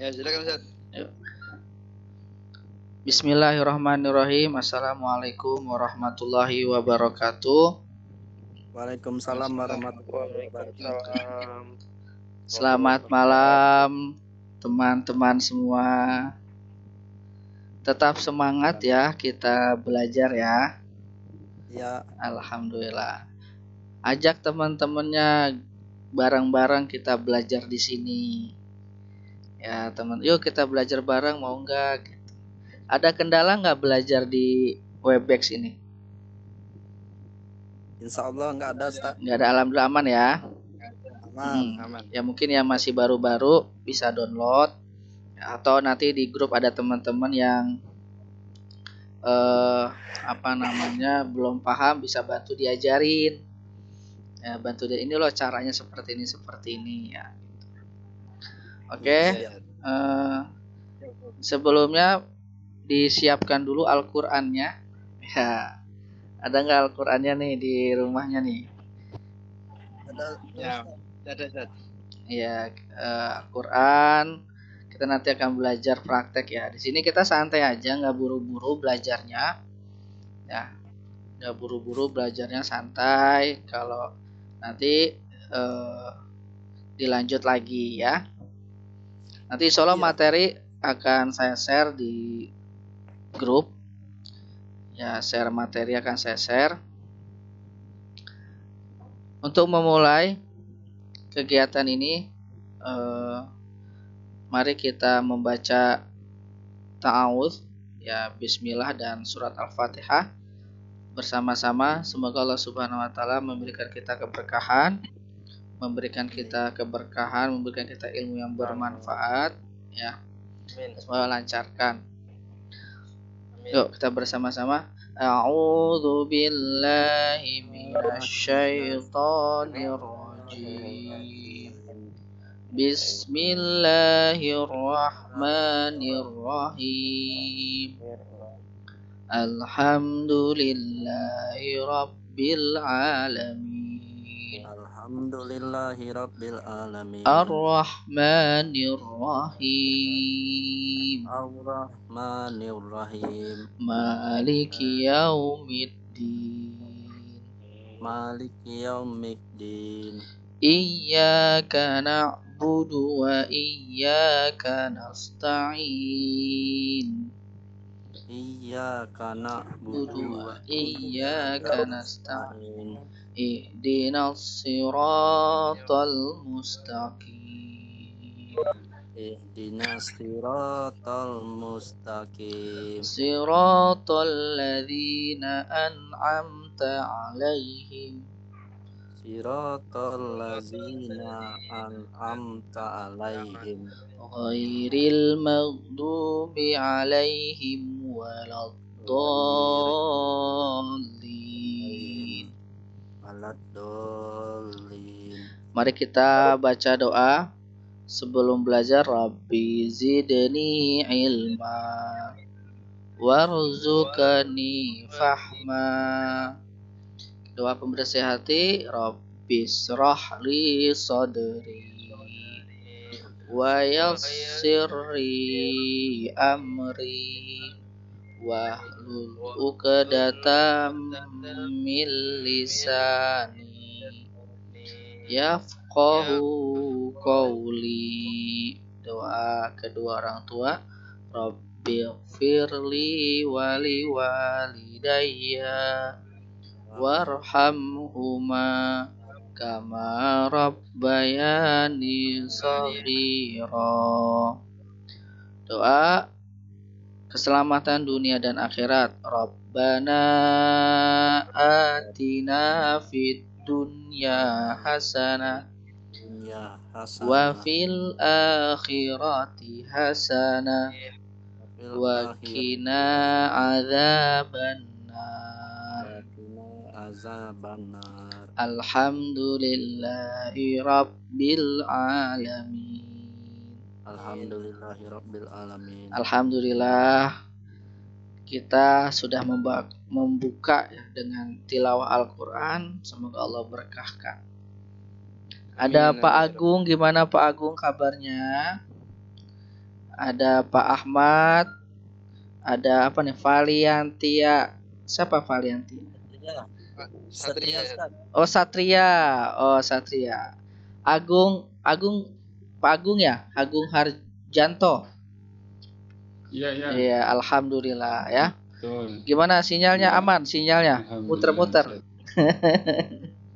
Ya, silakan Ustaz. Yuk. Bismillahirrahmanirrahim. Assalamualaikum warahmatullahi wabarakatuh. Waalaikumsalam warahmatullahi wabarakatuh. Selamat malam teman-teman semua. Tetap semangat ya, kita belajar ya. Ya, Alhamdulillah. Ajak teman-temannya bareng-bareng kita belajar di sini. Ya teman, yuk kita belajar bareng, mau nggak? Ada kendala nggak belajar di Webex ini? insya Allah nggak ada, Ustaz. Nggak ada, alhamdulillah aman ya. Aman. Ya mungkin yang masih baru-baru bisa download, atau nanti di grup ada teman-teman yang belum paham, bisa bantu diajarin. Ya, bantu dia, ini loh caranya seperti ini ya. Oke. Sebelumnya disiapkan dulu Al-Qur'annya. Ya. Ada nggak Al-Qur'annya nih di rumahnya nih? Ada. Ya, ada Ustaz. Ya, Al-Qur'an. Kita nanti akan belajar praktek ya. Di sini kita santai aja, nggak buru-buru belajarnya. Ya, nggak buru-buru belajarnya, santai. Kalau nanti dilanjut lagi ya. Nanti insya Allah materi akan saya share di grup. Ya, share materi akan saya share. Untuk memulai kegiatan ini, mari kita membaca ta'awudz ya, bismillah dan surat Al-Fatihah bersama-sama. Semoga Allah Subhanahu wa taala memberikan kita keberkahan, memberikan kita ilmu yang bermanfaat ya. Semoga lancarkan. Yuk kita bersama-sama. A'udzu billahi minasyaitonir rajim. Bismillahirrahmanirrahim. Alhamdulillahi rabbil alamin. Alhamdulillahi rabbil alamin. Ar-Rahmanir Rahim. Ar-Rahmanir Rahim. Maliki yaumiddin. Maliki yaumiddin. Iyyaka na'budu wa iyyaka nasta'in. Iyyaka na'budu wa iyyaka nasta'in. Ihdinas siratal mustaqim. Ihdinas siratal mustaqim. Siratal ladzina an'amta 'alaihim. Siratal ladzina an'amta 'alaihim. Ghairil maghdubi 'alaihim waladdallin. Mari kita baca doa sebelum belajar. Rabbi zidni ilma warzuqni fahma. Doa pembersih hati. Rabbi shrah li sadri wa yassir li amri wahlul 'uqdatam min lisani yafqahu qawli. Doa kedua orang tua. Rabbi firli wali walidayya warhamhuma kama rabbayani shaghira. Doa keselamatan dunia dan akhirat. Rabbana atina fid dunya hasanah wa fil akhirati hasanah wa qina adzabannar. Alhamdulillahi rabbil alamin. Alhamdulillahi rabbil alamin. Alhamdulillah kita sudah membuka dengan tilawah Al-Quran. Semoga Allah berkahkan. Ada Pak Agung, gimana Pak Agung kabarnya? ada Pak Ahmad, ada apa nih? Valiantia. Siapa Valiantia? Satria Ustaz. Oh Satria, Agung, Pak Agung ya, Agung Harjanto. Iya, iya. Iya, alhamdulillah ya. Betul. Gimana sinyalnya? Aman sinyalnya? Alhamdulillah, Muter-muter. Ustaz.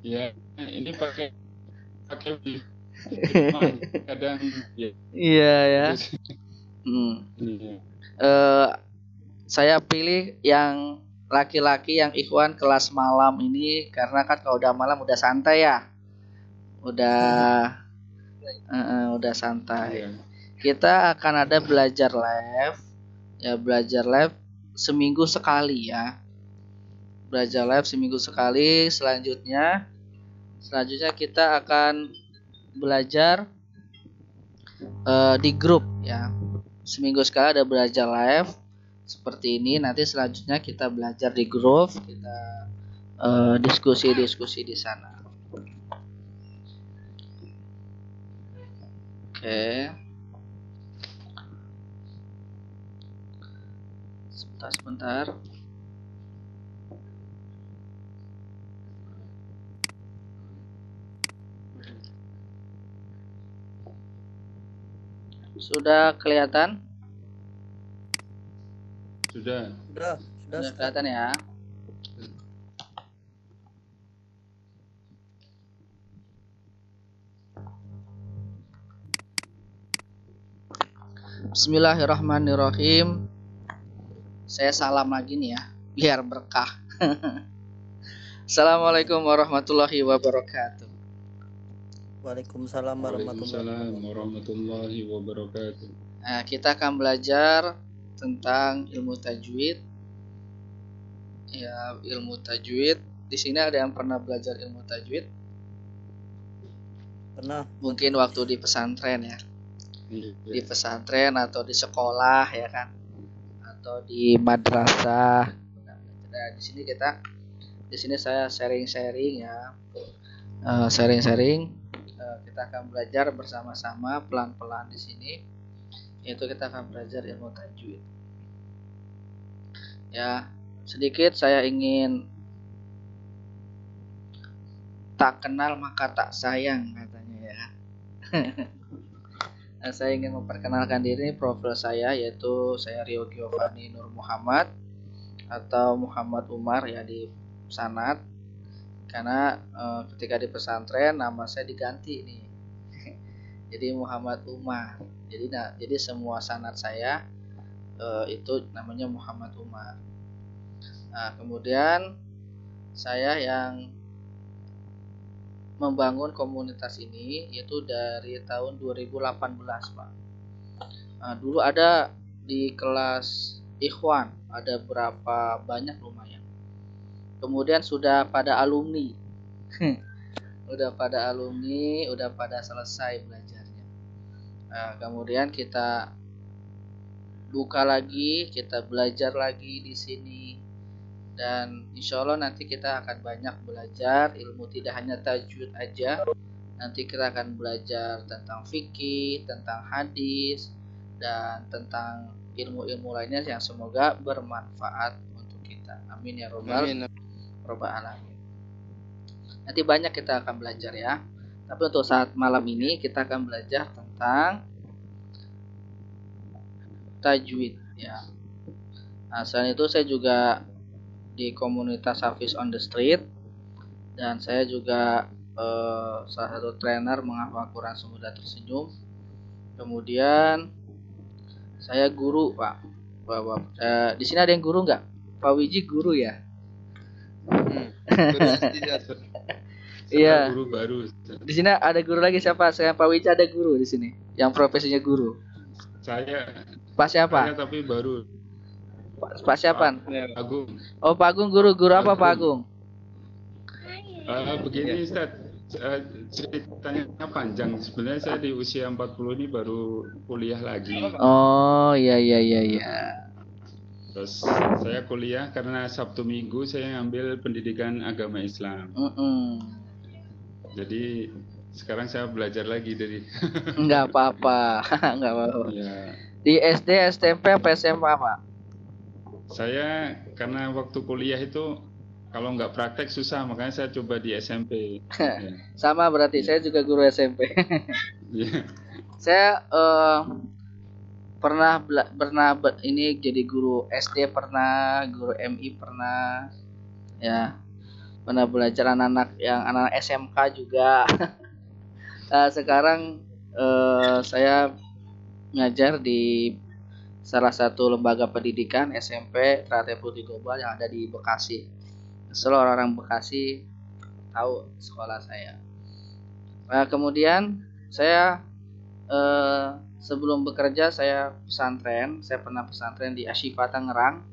Iya, ini pakai kadang ya. Iya ya. Iya. Saya pilih yang laki-laki yang ikhwan kelas malam ini karena kan kalau udah malam udah santai ya. Udah santai. Iya. Kita akan ada belajar live. Ya, belajar live seminggu sekali ya. Belajar live seminggu sekali. Selanjutnya kita akan belajar di grup ya. Seminggu sekali ada belajar live seperti ini. Nanti selanjutnya kita belajar di grup, kita diskusi di sana. Oke. Sebentar. Sudah kelihatan? Sudah. Sudah kelihatan ya. Bismillahirrahmanirrahim. Saya salam lagi nih ya, biar berkah. Assalamualaikum warahmatullahi wabarakatuh. Waalaikumsalam warahmatullahi wabarakatuh. Nah, kita akan belajar tentang ilmu tajwid. Ya, ilmu tajwid. Di sini ada yang pernah belajar ilmu tajwid? Pernah. Mungkin waktu di pesantren ya. Di pesantren atau di sekolah ya kan, atau di madrasah. Nah, di sini saya sharing ya, kita akan belajar bersama-sama pelan-pelan di sini. Yaitu kita akan belajar ilmu tajwid. Ya, sedikit saya ingin tak kenal maka tak sayang katanya ya. Saya ingin memperkenalkan diri, profil saya yaitu saya Rio Giovanni Nur Muhammad atau Muhammad Umar ya di sanad, karena ketika di pesantren nama saya diganti nih jadi Muhammad Umar. Jadi semua sanad saya itu namanya Muhammad Umar. Nah, kemudian saya yang membangun komunitas ini yaitu dari tahun 2018, Pak. Nah, dulu ada di kelas Ikhwan, ada berapa banyak lumayan. Kemudian sudah pada alumni. udah pada selesai belajarnya. Nah, kemudian kita buka lagi, kita belajar lagi di sini. Dan insya Allah nanti kita akan banyak belajar ilmu, tidak hanya tajwid aja. Nanti kita akan belajar tentang fikih, tentang hadis, dan tentang ilmu-ilmu lainnya yang semoga bermanfaat untuk kita. Amin ya robbal alamin. Nanti banyak kita akan belajar ya. Tapi untuk saat malam ini kita akan belajar tentang tajwid ya. Nah, selain itu saya juga di komunitas Hafiz on the Street, dan saya juga salah satu trainer menghafal Quran semudah tersenyum. Kemudian saya guru, Pak. Di sini ada yang guru nggak? Pak Wiji guru ya? Iya. Guru baru. Di sini ada guru lagi siapa? Saya Pak Wiji ada guru di sini, yang profesinya guru. Saya. Pak siapa? Saya tapi baru. Pak siapa? Pak Agung. Oh, Pak Agung guru apa Pak Agung? Begini Ustaz, ceritanya panjang. Sebenarnya saya di usia 40 ini baru kuliah lagi. Oh, iya. Terus saya kuliah karena Sabtu Minggu saya ngambil pendidikan agama Islam. Jadi sekarang saya belajar lagi dari Enggak apa-apa. Enggak apa-apa. ya. Di SD, SMP apa SMA, Pak? Saya karena waktu kuliah itu kalau nggak praktek susah, makanya saya coba di SMP. Ya. Sama berarti, Iya. saya juga guru SMP. Iya. Saya ini jadi guru SD pernah, guru MI pernah, ya pernah belajar anak-anak SMK juga. Sekarang saya ngajar di salah satu lembaga pendidikan SMP Ternate Putri Global yang ada di Bekasi. Seluruh orang Bekasi tahu sekolah saya. Kemudian saya sebelum bekerja saya pesantren. Saya pernah pesantren di Asyifa Tangerang,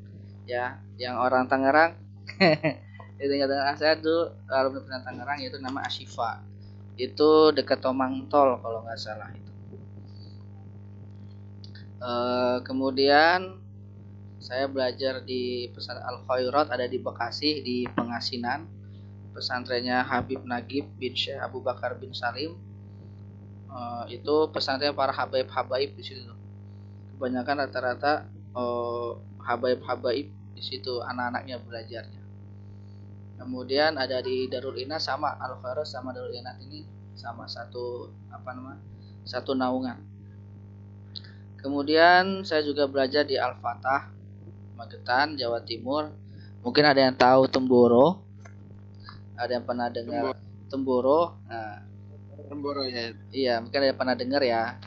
ya, yang orang Tangerang. Itu saya dulu alumni pesantren Tangerang, yaitu nama Asyifa. Itu dekat Tomang Tol kalau nggak salah itu. Kemudian saya belajar di pesantren Al Khairat, ada di Bekasi di Pengasinan. Pesantrennya Habib Nagib bin Syekh Abu Bakar bin Salim. Itu pesantren para habaib-habaib di situ. Kebanyakan rata-rata habaib-habaib di situ anak-anaknya belajarnya. Kemudian ada di Darul Inayah, sama Al Khairat sama Darul Inayah ini sama satu naungan. Kemudian saya juga belajar di Al-Fatah, Magetan, Jawa Timur. Mungkin ada yang tahu Temboro. Ada yang pernah dengar Temboro? Nah, Temboro ya. iya, mungkin ada yang pernah dengar ya.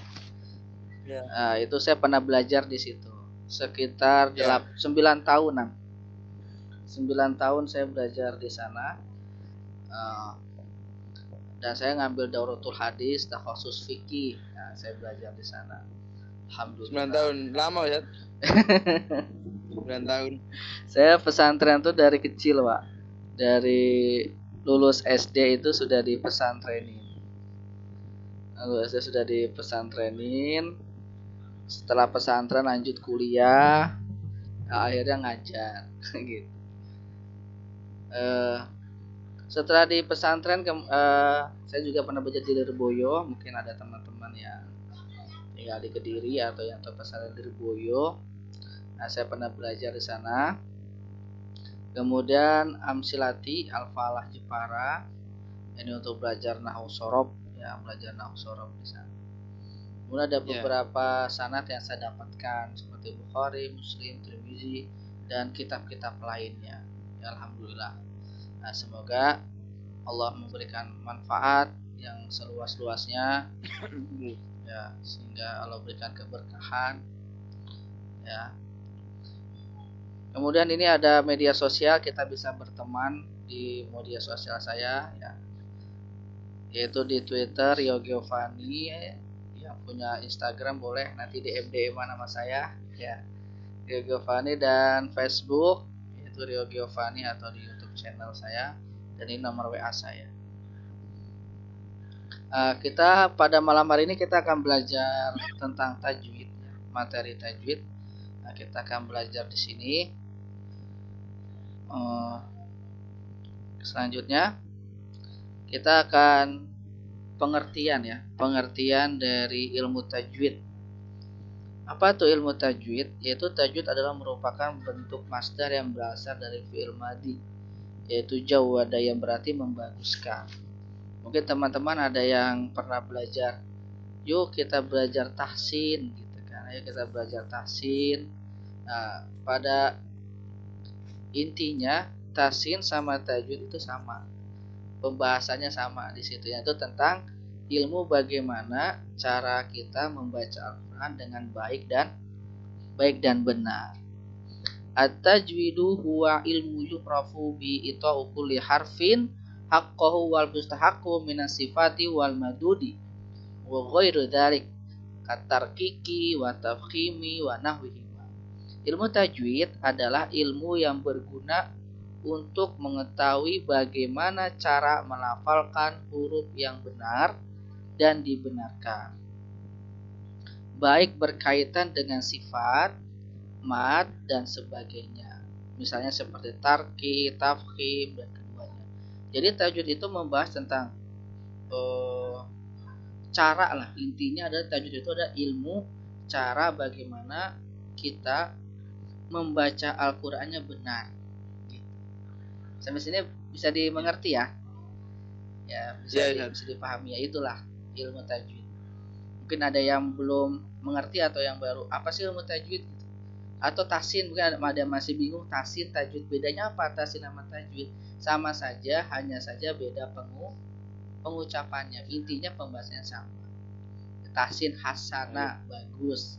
Ya. Itu saya pernah belajar di situ. Sekitar 9 tahunan. 9 tahun saya belajar di sana. Dan saya ngambil Dauratul Hadis, Takhasus Fikih. Nah, saya belajar di sana. Alhamdulillah. 9 tahun lama ya. 9 tahun. Saya pesantren tuh dari kecil, Pak. Dari lulus SD itu sudah di pesantrenin. Lulus SD sudah di pesantrenin. Setelah pesantren lanjut kuliah. Akhirnya ngajar gitu. Setelah di pesantren saya juga pernah belajar di Lirboyo. Mungkin ada teman-teman yang tinggal di Kediri atau yang tahu pesantren Lirboyo. Nah, saya pernah belajar di sana. Kemudian Amsilati Al-Falah Jepara, ini untuk belajar nahwu sorof, ya, belajar nahwu sorof di sana. Kemudian ada beberapa sanad yang saya dapatkan seperti Bukhari, Muslim, Tirmizi, dan kitab-kitab lainnya. Ya, alhamdulillah. Nah, semoga Allah memberikan manfaat yang seluas-luasnya, ya, sehingga Allah berikan keberkahan, ya. Kemudian ini ada media sosial, kita bisa berteman di media sosial saya, ya, yaitu di Twitter Rio Giovanni, yang punya Instagram boleh nanti di DM nama saya, ya, Rio Giovanni, dan Facebook yaitu Rio Giovanni, atau di YouTube channel saya, dan ini nomor WA saya. Kita pada malam hari ini kita akan belajar tentang tajwid, materi tajwid. Nah, kita akan belajar di sini. Selanjutnya kita akan pengertian dari ilmu tajwid. Apa itu ilmu tajwid? Yaitu tajwid adalah merupakan bentuk masdar yang berasal dari fi'il madhi, yaitu jawada, yang berarti membaguskan. Mungkin teman-teman ada yang pernah belajar, yuk kita belajar tahsin gitu kan. Ayo kita belajar tahsin. Nah, pada intinya tahsin sama tajwid itu sama, pembahasannya sama di situ, yaitu tentang ilmu bagaimana cara kita membaca Al-Quran dengan baik dan benar. At-tajwidu huwa ilmu yu'rafu bi ita'u kulli harfin haqqahu wal mustahaqqu minas sifati wal madudi wa ghairu dzalik katarkiki wa tafkhimi wa nahwihi. Ilmu tajwid adalah ilmu yang berguna untuk mengetahui bagaimana cara melafalkan huruf yang benar dan dibenarkan, baik berkaitan dengan sifat, mad, dan sebagainya. Misalnya seperti tarki, tafkhim, dan keduanya. Jadi tajwid itu membahas tentang cara lah, intinya adalah tajwid itu ada ilmu cara bagaimana kita membaca Al-Qur'annya benar. Gitu. Sampai sini bisa dimengerti ya? Ya, bisa dipahami ya, itulah ilmu tajwid. Mungkin ada yang belum mengerti atau yang baru, apa sih ilmu tajwid gitu. Atau tahsin, mungkin ada masih bingung tahsin tajwid bedanya apa tahsin sama tajwid. Sama saja, hanya saja beda pengucapannya. Intinya pembahasannya sama. Tahsin hasana bagus.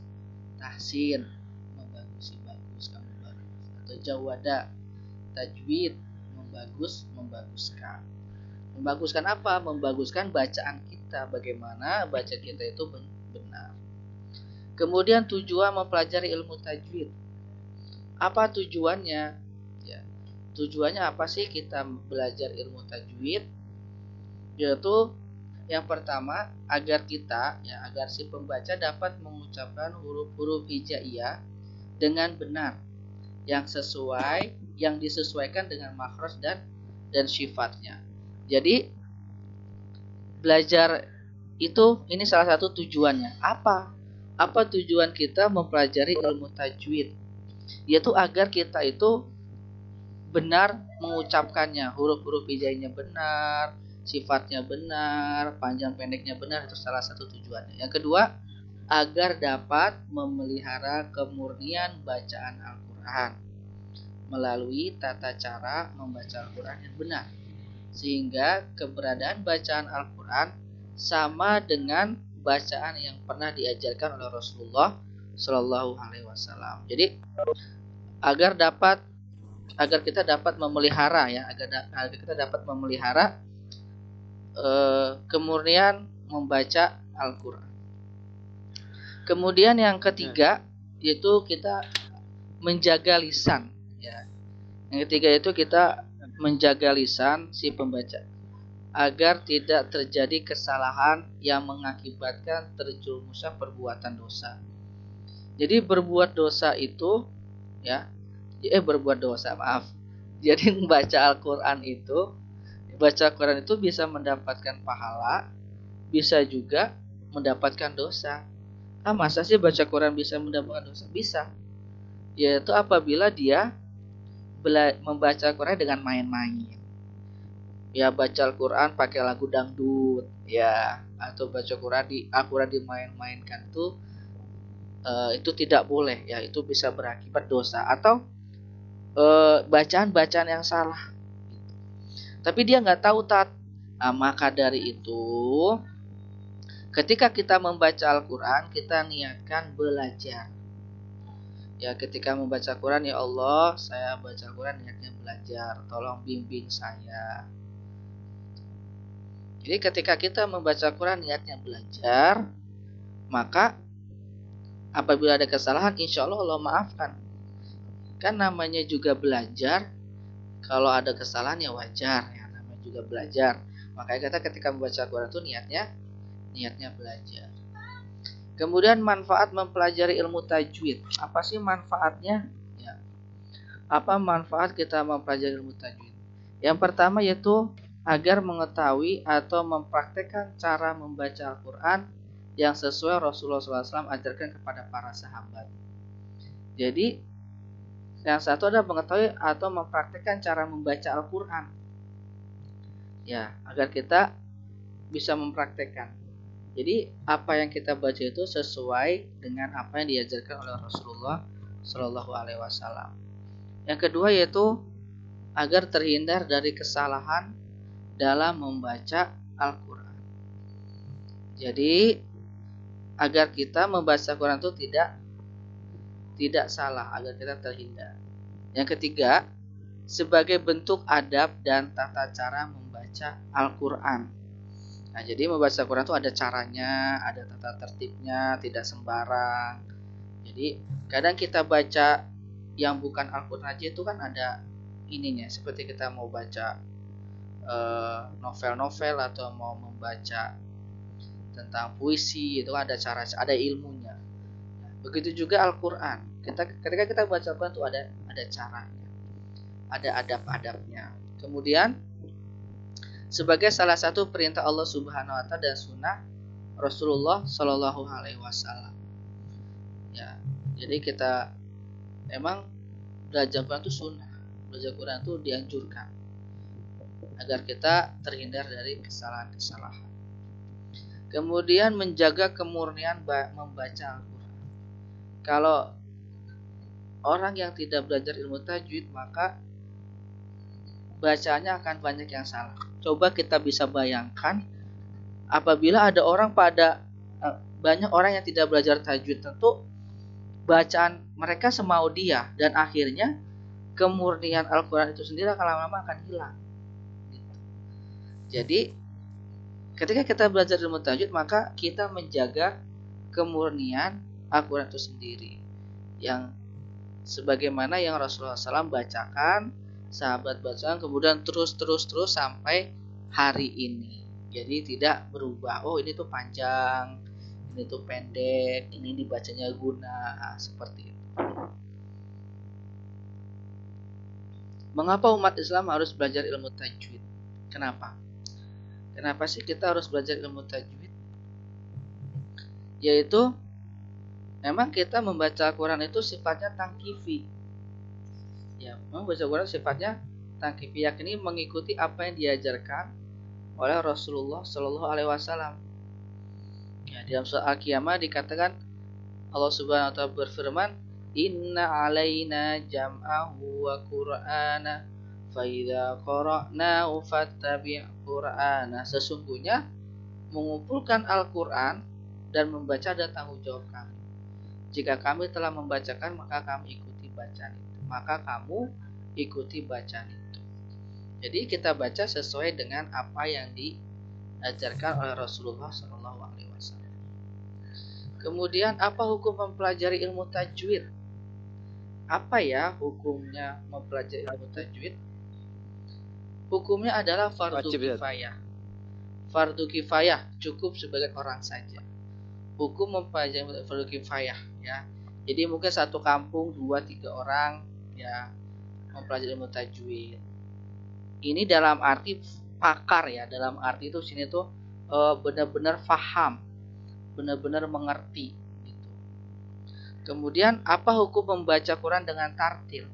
Tahsin membagusi bagus, kamu bagus. Atau jawada tajwid membaguskan. Membaguskan apa? Membaguskan bacaan kita. Bagaimana baca kita itu benar. Kemudian tujuan mempelajari ilmu tajwid. Apa tujuannya? Ya, tujuannya apa sih kita belajar ilmu tajwid? Yaitu yang pertama agar si pembaca dapat mengucapkan huruf-huruf hijaiyah dengan benar, yang disesuaikan dengan makhraj dan sifatnya. Jadi belajar itu ini salah satu tujuannya. Apa tujuan kita mempelajari ilmu tajwid? Yaitu agar kita itu benar mengucapkannya, huruf-huruf hijaiyahnya benar, sifatnya benar, panjang pendeknya benar, itu salah satu tujuannya. Yang kedua, agar dapat memelihara kemurnian bacaan Al-Qur'an melalui tata cara membaca Al-Qur'an yang benar. Sehingga keberadaan bacaan Al-Qur'an sama dengan bacaan yang pernah diajarkan oleh Rasulullah Shallallahu Alaihi Wasallam. Jadi agar kita dapat memelihara agar kita dapat memelihara kemurnian membaca Al-Qur'an. Kemudian yang ketiga yaitu kita menjaga lisan. Ya. Yang ketiga itu kita menjaga lisan si pembaca agar tidak terjadi kesalahan yang mengakibatkan terjerumusnya perbuatan dosa. Jadi berbuat dosa itu Jadi membaca Al-Qur'an itu bisa mendapatkan pahala, bisa juga mendapatkan dosa. Masa sih baca Quran bisa mendapatkan dosa? Bisa. Yaitu apabila dia membaca Al-Qur'an dengan main-main. Ya, baca Al-Qur'an pakai lagu dangdut, ya, atau baca Al-Qur'an dimain-mainkan itu tidak boleh, ya, itu bisa berakibat dosa atau bacaan-bacaan yang salah. Tapi dia nggak tahu maka dari itu ketika kita membaca Al-Qur'an kita niatkan belajar. Ya, ketika membaca Al-Qur'an, ya Allah, saya baca Al-Qur'an niatnya belajar, tolong bimbing saya. Jadi ketika kita membaca Al-Qur'an niatnya belajar, maka apabila ada kesalahan insya Allah maafkan. Kan namanya juga belajar, kalau ada kesalahan ya wajar, ya namanya juga belajar. Makanya kita ketika membaca Al-Qur'an itu niatnya belajar. Kemudian manfaat mempelajari ilmu tajwid. Apa sih manfaatnya? Ya. Apa manfaat kita mempelajari ilmu tajwid? Yang pertama yaitu agar mengetahui atau mempraktekkan cara membaca Al-Qur'an yang sesuai Rasulullah SAW ajarkan kepada para sahabat. Jadi yang satu adalah mengetahui atau mempraktekkan cara membaca Al-Qur'an. Ya, agar kita bisa mempraktekkan. Jadi apa yang kita baca itu sesuai dengan apa yang diajarkan oleh Rasulullah Shallallahu Alaihi Wasallam. Yang kedua yaitu agar terhindar dari kesalahan dalam membaca Al-Qur'an. Jadi agar kita membaca Al-Qur'an itu tidak salah, agar kita terhindar. Yang ketiga, sebagai bentuk adab dan tata cara membaca Al-Qur'an. Nah, jadi membaca Al-Qur'an itu ada caranya, ada tata tertibnya, tidak sembarang. Jadi kadang kita baca yang bukan Al-Qur'an aja itu kan ada ininya, seperti kita mau baca novel-novel atau mau membaca tentang puisi, itu ada cara, ada ilmunya. Begitu juga Al-Qur'an. Ketika kita baca Al-Qur'an itu ada caranya, ada adab-adabnya. Kemudian sebagai salah satu perintah Allah Subhanahu wa taala dan sunnah Rasulullah Shallallahu Alaihi Wasallam. Ya, jadi kita memang belajar Quran itu sunnah, belajar Quran itu dianjurkan agar kita terhindar dari kesalahan-kesalahan. Kemudian menjaga kemurnian membaca Al-Quran. Kalau orang yang tidak belajar ilmu tajwid, maka bacanya akan banyak yang salah. Coba kita bisa bayangkan apabila ada banyak orang yang tidak belajar tajwid, tentu bacaan mereka semau dia, dan akhirnya kemurnian Al-Quran itu sendiri akan lama-lama akan hilang. Jadi ketika kita belajar ilmu tajwid, maka kita menjaga kemurnian Al-Quran itu sendiri, yang sebagaimana yang Rasulullah SAW bacakan, sahabat bacakan, kemudian terus sampai hari ini. Jadi tidak berubah. Oh, ini tuh panjang, ini tuh pendek, ini dibacanya guna, seperti itu. Mengapa umat Islam harus belajar ilmu tajwid? Kenapa? Kenapa sih kita harus belajar ilmu tajwid? Yaitu memang kita membaca Al-Quran itu sifatnya tangkifi. Ya, membaca Al-Quran sifatnya tangkifi, yakni mengikuti apa yang diajarkan oleh Rasulullah Shallallahu Alaihi Wasallam. Ya, dalam surah Al-Qiyamah dikatakan Allah Subhanahu Wa Taala berfirman, Inna alaina jam'ahu wa Qur'ana fa idza qara'nahu fattabi' Qur'ana. Sesungguhnya mengumpulkan Al-Quran dan membaca ada tanggung jawab kami. Jika kami telah membacakan, maka kami ikuti bacaan itu. Maka kamu ikuti bacaan itu. Jadi kita baca sesuai dengan apa yang diajarkan oleh Rasulullah SAW. Kemudian apa hukum mempelajari ilmu tajwid? Apa ya hukumnya mempelajari ilmu tajwid? Hukumnya adalah fardu kifayah. Fardu kifayah, cukup sebagian orang saja. Hukum mempelajari fardu kifayah, ya. Jadi mungkin satu kampung 2-3 orang ya mempelajari ilmu tajwid. Ini dalam arti pakar ya, dalam arti itu sini tuh benar-benar faham, benar-benar mengerti gitu. Kemudian apa hukum membaca Quran dengan tartil?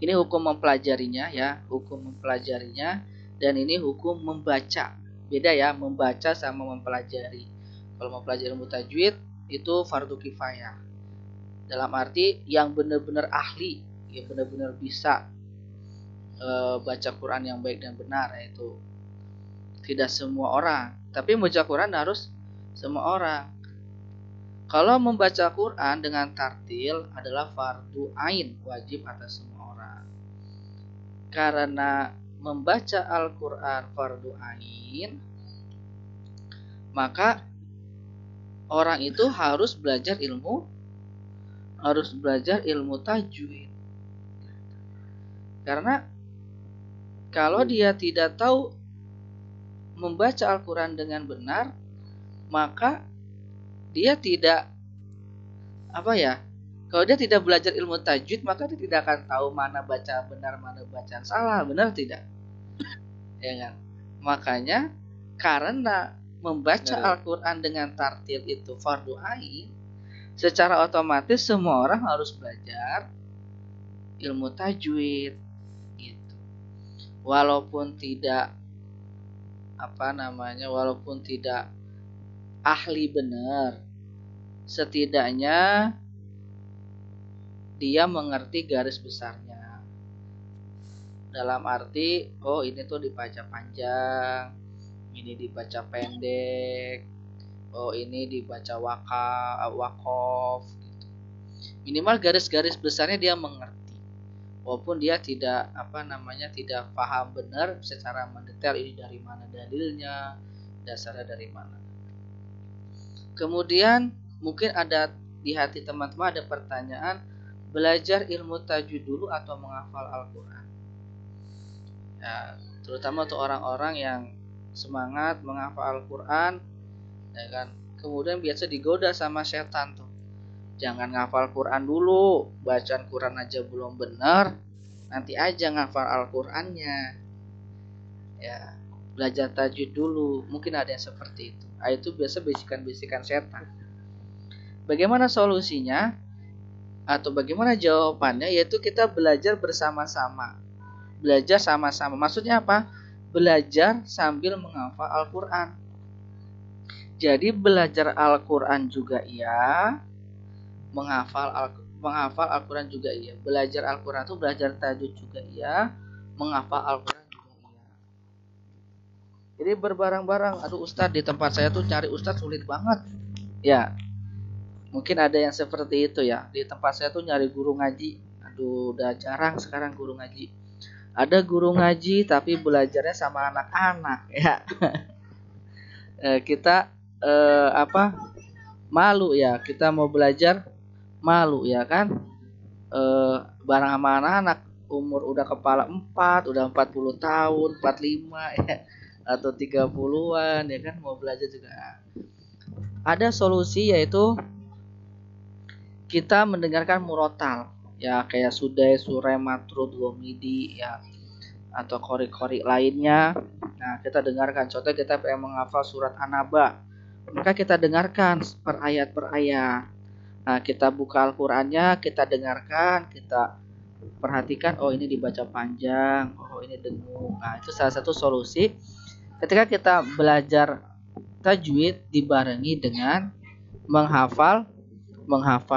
Ini hukum mempelajarinya ya, hukum mempelajarinya, dan ini hukum membaca. Beda ya, membaca sama mempelajari. Kalau mempelajari ilmu tajwid itu fardu kifayah. Dalam arti yang benar-benar ahli, yang benar-benar bisa baca Quran yang baik dan benar, yaitu tidak semua orang. Tapi membaca Quran harus semua orang. Kalau membaca Quran dengan tartil adalah fardu ain, wajib atas semua orang. Karena membaca Al-Quran fardu ain, maka orang itu harus belajar ilmu tajwid. Karena kalau dia tidak tahu membaca Al-Quran dengan benar, maka dia tidak kalau dia tidak belajar ilmu tajwid, maka dia tidak akan tahu mana baca benar, mana bacaan salah, benar tidak? Ya kan? Makanya karena membaca Al-Quran dengan tartil itu fardu ain, secara otomatis semua orang harus belajar ilmu tajwid gitu. Walaupun tidak walaupun tidak ahli benar, setidaknya dia mengerti garis besarnya. Dalam arti, oh ini tuh dibaca panjang, ini dibaca pendek, oh ini dibaca wakof gitu. Minimal garis-garis besarnya dia mengerti. Walaupun dia tidak tidak paham benar secara mendetail ini dari mana dalilnya, dasarnya dari mana. Kemudian mungkin ada di hati teman-teman ada pertanyaan, belajar ilmu tajwid dulu atau menghafal Al-Quran? Ya, terutama untuk orang-orang yang semangat menghafal Al-Quran, ya kan? Kemudian biasa digoda sama setan tuh. Jangan ngafal Quran dulu, bacaan Quran aja belum benar, nanti aja ngafal Al-Qurannya. Ya, belajar tajwid dulu. Mungkin ada yang seperti itu. Nah, itu biasa bisikan-bisikan setan. Bagaimana solusinya atau bagaimana jawabannya? Yaitu kita belajar bersama-sama. Belajar sama-sama. Maksudnya apa? Belajar sambil menghafal Al-Quran. Jadi belajar Al-Quran juga iya, menghafal Al-Quran juga iya. Belajar Al-Quran itu belajar tajwid juga iya, menghafal Al-Quran juga iya. Jadi berbareng-bareng. Aduh Ustadz, di tempat saya tuh cari Ustadz sulit banget. Ya, mungkin ada yang seperti itu ya. Di tempat saya tuh nyari guru ngaji. Aduh, udah jarang sekarang guru ngaji. Ada guru ngaji tapi belajarnya sama anak-anak ya. Kita malu ya, kita mau belajar malu ya kan, bareng sama anak-anak umur udah kepala 4, udah 40 tahun, 45 ya, atau 30-an ya kan, mau belajar juga. Ada solusi, yaitu kita mendengarkan murotal ya, kayak Sudai, Surai, Matrud, Gomidi ya, atau kori-kori lainnya. Nah, kita dengarkan. Contoh kita pengen menghafal surat An-Naba, maka kita dengarkan per ayat per ayat. Nah, kita buka Al-Qur'annya, kita dengarkan, kita perhatikan, oh ini dibaca panjang, oh ini dengung. Nah, itu salah satu solusi ketika kita belajar tajwid dibarengi dengan menghafal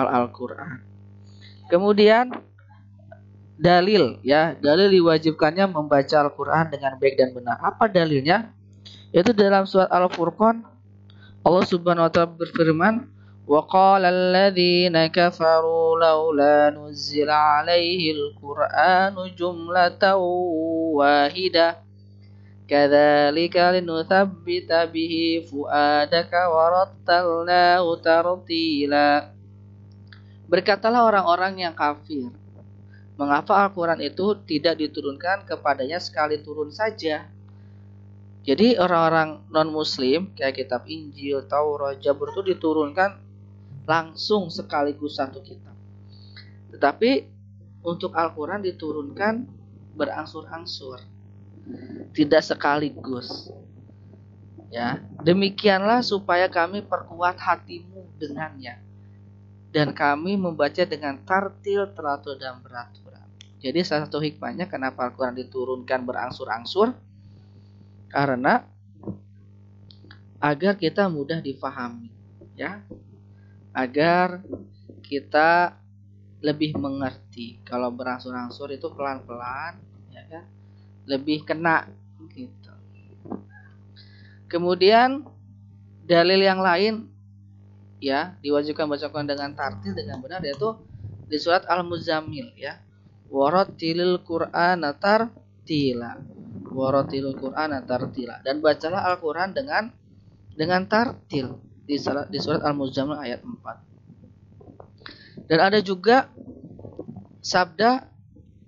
Al-Qur'an. Kemudian dalil ya, dalil diwajibkannya membaca Al-Qur'an dengan baik dan benar. Apa dalilnya? Yaitu dalam surat Al-Furqan, Allah Subhanahu wa taala berfirman, "Wa qala alladziina kafaru laula nuzila 'alaihil Qur'anu jumlatan wahidah kadzalika linutsabbita bihi fuadaka wa rattalnahu tartila." Berkatalah orang-orang yang kafir, mengapa Al-Quran itu tidak diturunkan kepadanya sekali turun saja? Jadi orang-orang non-muslim kayak kitab Injil, Taurat, Zabur itu diturunkan langsung sekaligus satu kitab. Tetapi untuk Al-Quran diturunkan berangsur-angsur, tidak sekaligus. Ya, demikianlah supaya kami perkuat hatimu dengannya, dan kami membaca dengan tartil, teratur dan beraturan. Jadi salah satu hikmahnya kenapa Al-Quran diturunkan berangsur-angsur, karena agar kita mudah difahami, ya, agar kita lebih mengerti. Kalau berangsur-angsur itu pelan-pelan, ya kan, lebih kena gitu. Kemudian dalil yang lain ya, diwajibkan bacakan dengan tartil dengan benar, yaitu di surat Al-Muzammil ya, warattilil Qur'ana tartila, warattilil Qur'ana tartila, dan bacalah Al-Qur'an dengan tartil di surat Al-Muzammil ayat 4. Dan ada juga sabda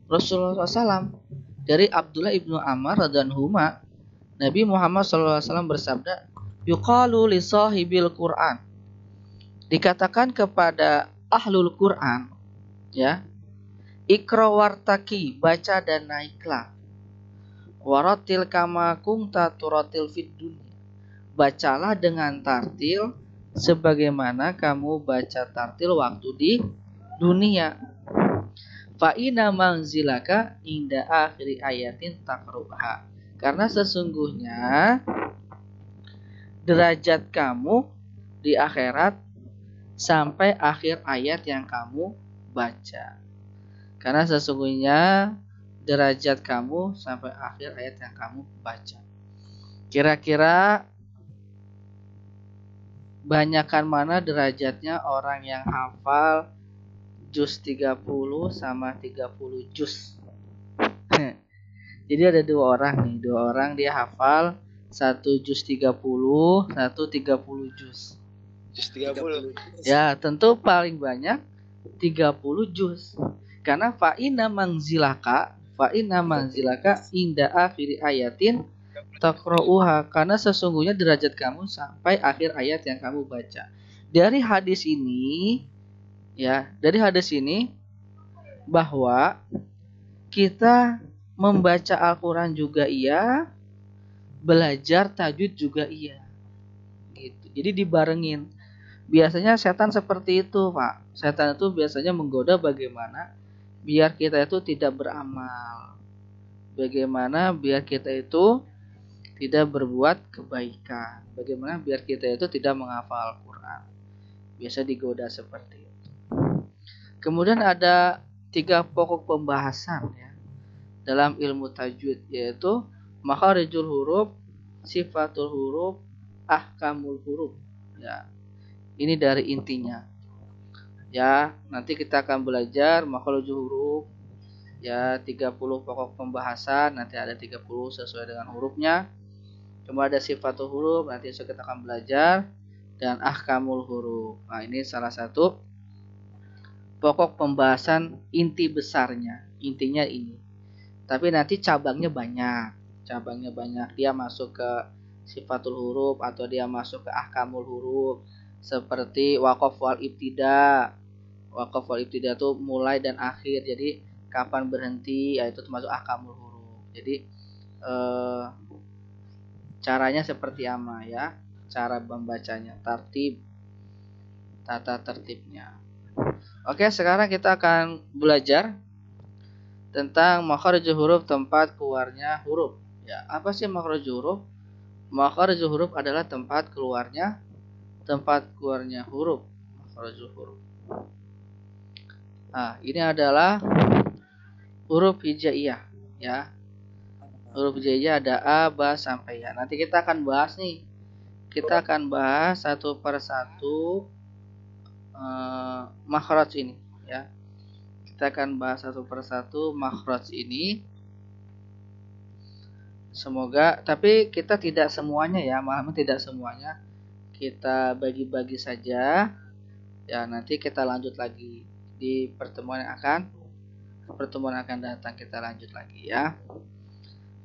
Rasulullah SAW dari Abdullah ibnu Amr radhiyallahu anhu, Nabi Muhammad SAW bersabda, yuqalu li sahibil Qur'an, dikatakan kepada ahlul Quran ya, ikra wartaki, baca dan naiklah, waratil kama kunta turatil fid dunya, bacalah dengan tartil sebagaimana kamu baca tartil waktu di dunia. Fa inna manzilaka inda akhiri ayatin taqruha, karena sesungguhnya derajat kamu di akhirat sampai akhir ayat yang kamu baca. Karena sesungguhnya derajat kamu sampai akhir ayat yang kamu baca. Kira-kira banyakkan mana derajatnya orang yang hafal juz 30 sama 30 juz? Jadi ada dua orang dia hafal, satu juz 30, satu 30 juz. Juz 30. Ya, tentu paling banyak 30 juz. Karena fa inna manzilaka inda akhiri ayatin taqra'uha, karena sesungguhnya derajat kamu sampai akhir ayat yang kamu baca. Dari hadis ini bahwa kita membaca Al-Quran juga iya, belajar tajwid juga iya. Gitu. Jadi dibarengin. Biasanya setan seperti itu, Pak. Setan itu biasanya menggoda bagaimana biar kita itu tidak beramal. Bagaimana biar kita itu tidak berbuat kebaikan. Bagaimana biar kita itu tidak menghafal Al-Quran. Biasa digoda seperti itu. Kemudian ada 3 pokok pembahasan ya dalam ilmu tajwid, yaitu makharijul huruf, sifatul huruf, ahkamul huruf. Ya, ini dari intinya. Ya, nanti kita akan belajar makharijul huruf. Ya, 30 pokok pembahasan, nanti ada 30 sesuai dengan hurufnya. Kemudian ada sifatul huruf, nanti kita akan belajar, dan ahkamul huruf. Nah, ini salah satu pokok pembahasan inti besarnya. Intinya ini. Tapi nanti cabangnya banyak. Dia masuk ke sifatul huruf atau dia masuk ke ahkamul huruf. Seperti waqaf wal ibtida. Waqaf wal ibtida itu mulai dan akhir. Jadi kapan berhenti, yaitu termasuk ahkamul huruf. Jadi caranya seperti apa ya? Cara membacanya, tata tertibnya. Oke, sekarang kita akan belajar tentang makharijul huruf, tempat keluarnya huruf. Ya, apa sih makharijul huruf? Makharijul huruf adalah tempat keluarnya huruf. Makharijul huruf. Nah, ini adalah huruf hijaiyah, ya. Huruf hijaiyah ada A, Ba sampai Ya. Nanti kita akan bahas nih. Kita akan bahas satu per satu makhraj ini, ya. Kita akan bahas satu per satu makhraj ini. Semoga, tapi kita tidak semuanya ya, malam tidak semuanya. Kita bagi-bagi saja. Ya, nanti kita lanjut lagi di pertemuan yang akan datang, kita lanjut lagi ya.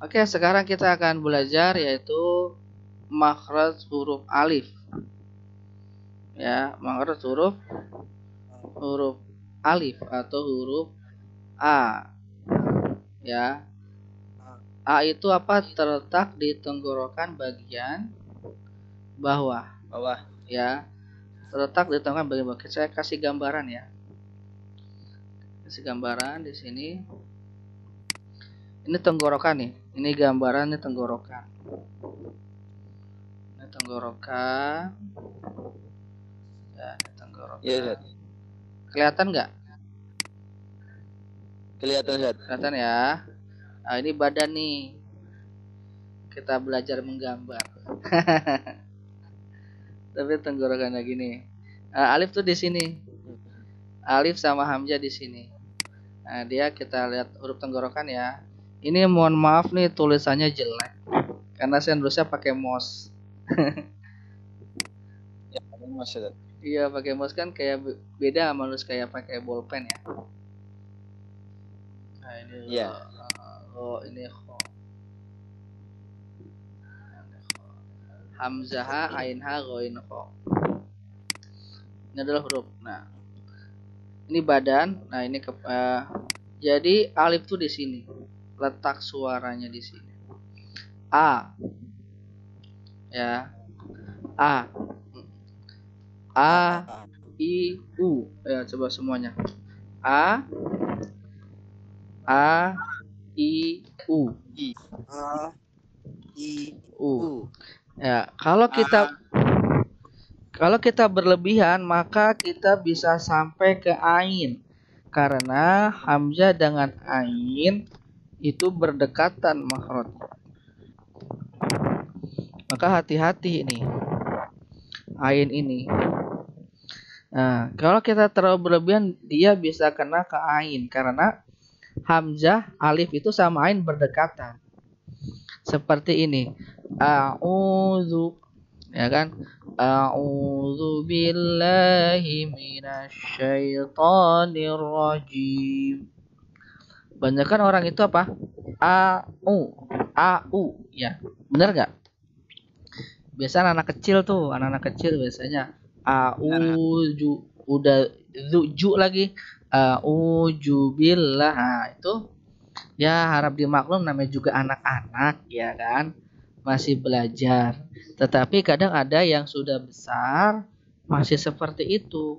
Oke, sekarang kita akan belajar yaitu makhraj huruf alif. Ya, makhraj huruf alif atau huruf A. Ya. A itu apa? Terletak di tenggorokan bagian bawah. Ya. Terletak di tenggorokan bagian bawah. Saya kasih gambaran ya. Kasih gambaran di sini. Ini tenggorokan nih. Ini gambaran, ini tenggorokan. Ini tenggorokan. Ya, ini tenggorokan. Iya, Kelihatan nggak? kelihatan, Zat. Kelihatan ya. Nah, ini badan nih. Kita belajar menggambar. Tapi tenggorokannya gini. Alif tuh di sini. Alif sama hamzah di sini. Nah, dia kita lihat huruf tenggorokan ya. Ini mohon maaf nih tulisannya jelek. Karena saya nulisnya pakai mouse. Ya, Mas, Zat. Iya, pakai mouse kan kayak beda sama nulis kayak pakai bolpen ya. Nah, ini Iya. ini kho. Hamzah, ain ha, ghain kho. Ini adalah huruf. Nah, ini badan. Nah, ini jadi alif tuh di sini. Letak suaranya di sini. A. Ya. A. A, I, U. Ya, coba semuanya. A, I, U. A, I, U. Ya, kalau kita berlebihan maka kita bisa sampai ke ain. Karena hamzah dengan ain itu berdekatan makhraj. Maka hati-hati ini. Ain ini. Nah, kalau kita terlalu berlebihan dia bisa kena ke ain karena hamzah, alif itu sama ain berdekatan. Seperti ini. A'udzu, ya kan? A'udzu billahi minasyaitonir rajim. Banyak kan orang itu apa? Au, ya. Benar nggak? Biasa anak kecil biasanya a'udzu, udah ju lagi, a'udzu billah. Nah, itu ya harap dimaklum namanya juga anak-anak ya kan. masih belajar. Tetapi kadang ada yang sudah besar masih seperti itu.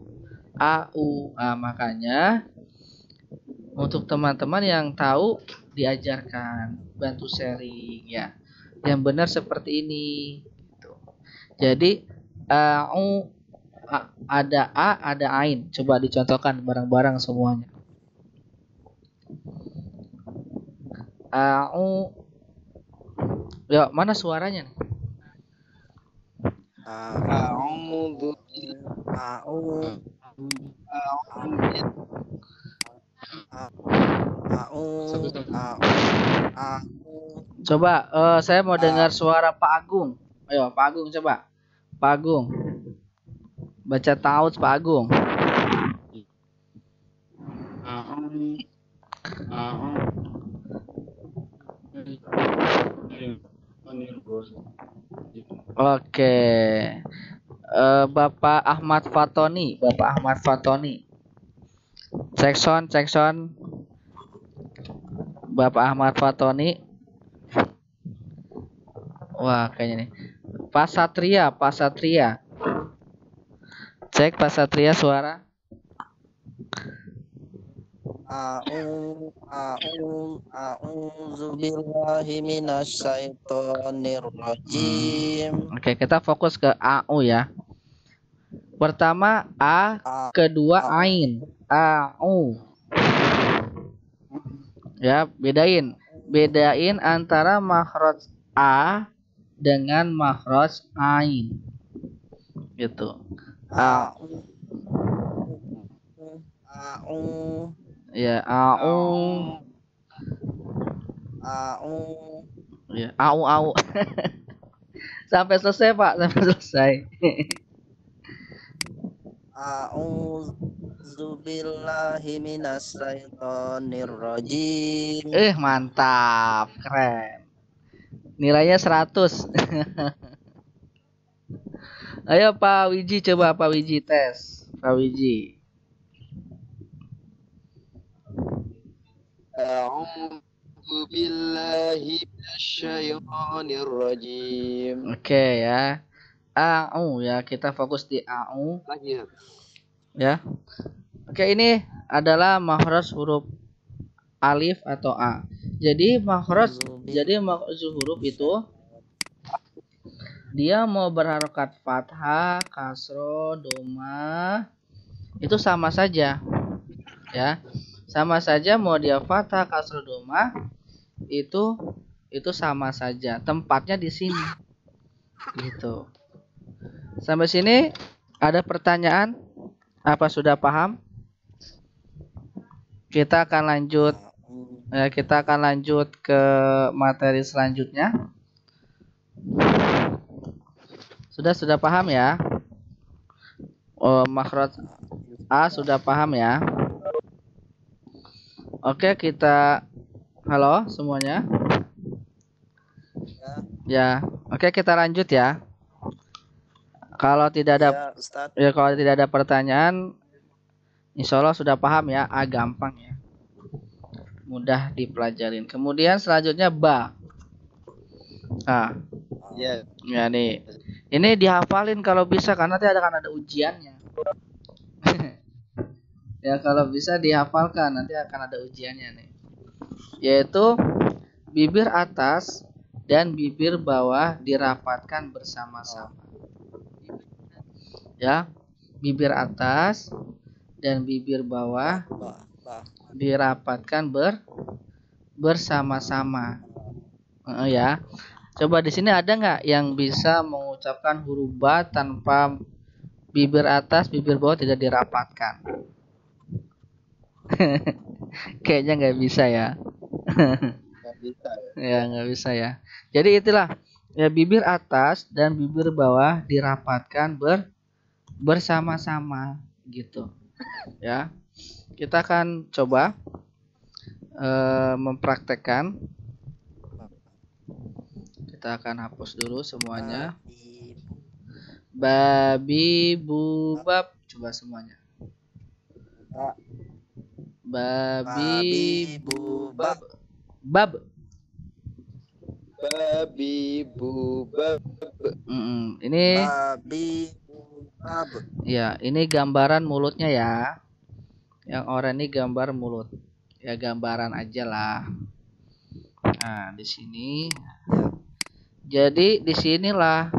AU. Nah, makanya untuk teman-teman yang tahu diajarkan, bantu sharing ya. Yang benar seperti ini gitu. Jadi AU ada A, ada Ain. Coba dicontohkan bareng-bareng semuanya. AU. Ya, mana suaranya nih? A'udzu Coba saya mau dengar suara Pak Agung. Ayo Pak Agung coba. Pak Agung. Baca taut Pak Agung. Oke. Bapak Ahmad Fatoni, Bapak Ahmad Fatoni. Cek sound. Bapak Ahmad Fatoni. Wah, kayaknya nih. Pak Satria. Cek Pak Satria suara. A'udzu billahi minasyaitonir rajim. Oke, kita fokus ke AU ya. Pertama A, kedua Ain. AU. Ya, bedain antara makhraj A dengan makhraj Ain. Gitu. Ya, AU. Ya, AU. Sampai selesai, Pak. Sampai selesai. A'udzu billahi minasyaitonir rajim. Mantap. Keren. Nilainya 100. Ayo Pak Wiji, coba Pak Wiji tes. Pak Wiji. A'udzu billahi minasyaitonir rajim. Oke ya. AU ya, kita fokus di AU. Ya. Oke, ini adalah makhraj huruf alif atau A. Jadi makhraj huruf itu dia mau berharokat fathah, kasroh, doma, itu sama saja. Ya. Sama saja mau dia fathah, kasroh, doma, itu sama saja. Tempatnya di sini. Gitu. Sampai sini ada pertanyaan? Apa sudah paham? Kita akan lanjut ke materi selanjutnya. Sudah paham ya? Makhraj A sudah paham ya? Oke, halo semuanya. Ya, oke kita lanjut ya. Kalau tidak ada pertanyaan, insya Allah sudah paham ya. Gampang ya, mudah dipelajarin. Kemudian selanjutnya ba. Ya nih, ini dihafalin kalau bisa karena nanti akan ada ujiannya. Ya kalau bisa dihafalkan, nanti akan ada ujiannya nih. Yaitu bibir atas dan bibir bawah dirapatkan bersama-sama. Ya, bibir atas dan bibir bawah dirapatkan bersama-sama. Ya, coba di sini ada nggak yang bisa mengucapkan huruf ba tanpa bibir atas, bibir bawah tidak dirapatkan? Kayaknya nggak bisa ya. Ya nggak bisa ya. Jadi itulah ya, bibir atas dan bibir bawah dirapatkan bersama-sama gitu ya. Kita akan coba mempraktekkan. Kita akan hapus dulu semuanya. Babi bubab, coba semuanya. Babi bubab. Bab. babi bubab. Ini Babi bubab. ya, ini gambaran mulutnya ya. Yang oranye ini gambar mulut. Ya gambaran aja lah. Nah, di sini. Jadi disinilah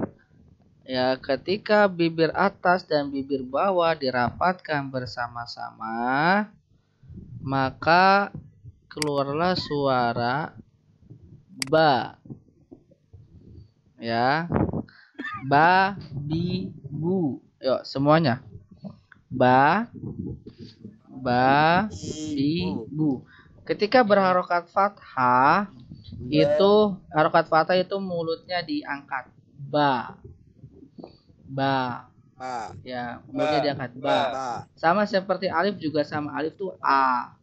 ya ketika bibir atas dan bibir bawah dirapatkan bersama-sama, maka keluarlah suara ba. Ya. Ba, bi, bu. Yuk semuanya. Ba, bi, bu. Ketika berharokat fathah, itu harokat fathah itu mulutnya diangkat. Ba. Ya, mulutnya diangkat. Ba. Sama seperti alif juga sama alif tuh a.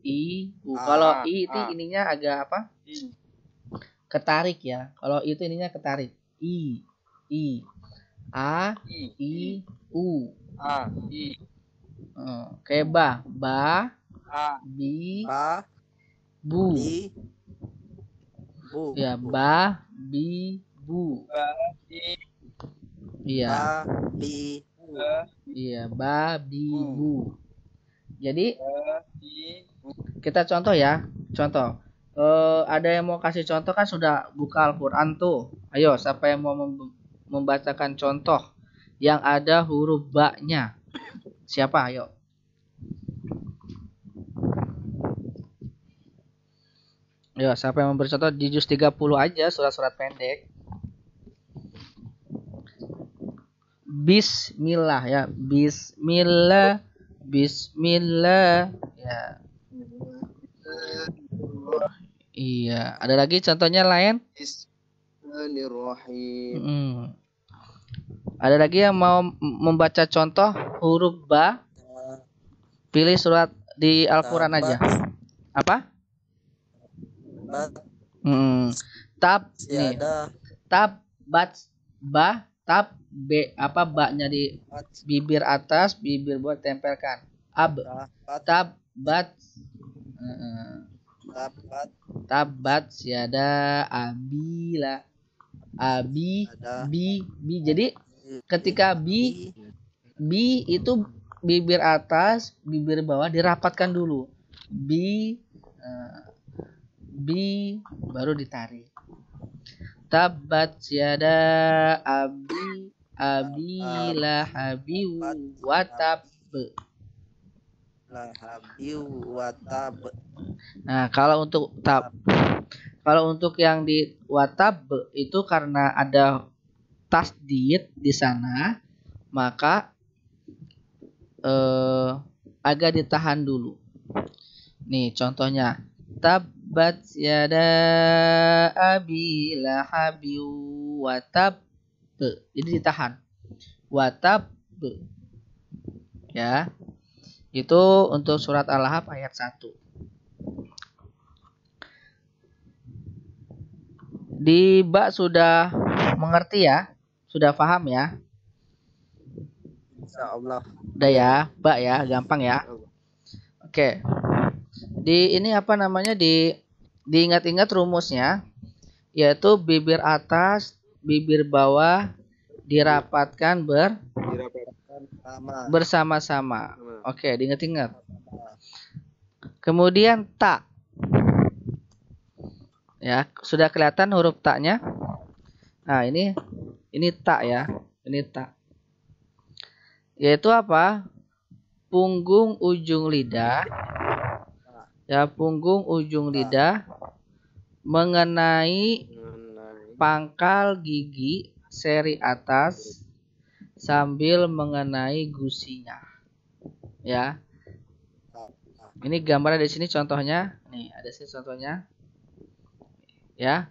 I, u. Kalau i itu ininya agak apa? Ketarik ya. Kalau itu ininya ketarik. I. A, I, U. Kayak ba, bi, bu. Ya, ba, bi, bu. Iya. Iya, ba, bi, bu. Jadi kita contoh ya. Contoh. Ada yang mau kasih contoh kan sudah buka Al-Quran tuh. Ayo, siapa yang mau membacakan contoh yang ada huruf ba-nya? Siapa? Ayo. Ayo, siapa yang memberi contoh di juz 30 aja, surat-surat pendek. Bismillah ya. Bismillah. Ya. Iya, ada lagi contohnya lain? Bismillahirrahmanirrahim. Ada lagi yang mau membaca contoh huruf ba? Pilih surat di Al-Quran aja. Apa? Tab nih. Tab bat ba tab b apa ba-nya di bibir atas, bibir bawah tempelkan. Ab tab bat tabat yada abila abi bi. Jadi ketika bi itu bibir atas, bibir bawah dirapatkan dulu. Bi baru ditarik. Tabat yada abila habi watab. Nah, kalau untuk yang di watab itu karena ada tasdid di sana, maka agak ditahan dulu. Nih contohnya, tabat yada abi lahabi watab. Jadi ditahan. Watab. Ya. Itu untuk surat Al-Lahab ayat 1. Di ba sudah mengerti ya? Sudah paham ya? Insyaallah. Udah ya, ba ya, gampang ya. Oke. Di ini apa namanya? Diingat-ingat rumusnya, yaitu bibir atas, bibir bawah dirapatkan bersama-sama. Oke, diingat-ingat. Kemudian ta. Ya, sudah kelihatan huruf ta-nya? Nah, ini ta ya. Ini ta. Yaitu apa? Punggung ujung lidah. Ya, punggung ujung lidah mengenai pangkal gigi seri atas sambil mengenai gusinya. Ya. Ini gambarnya di sini contohnya. Nih, ada sini contohnya. Ya.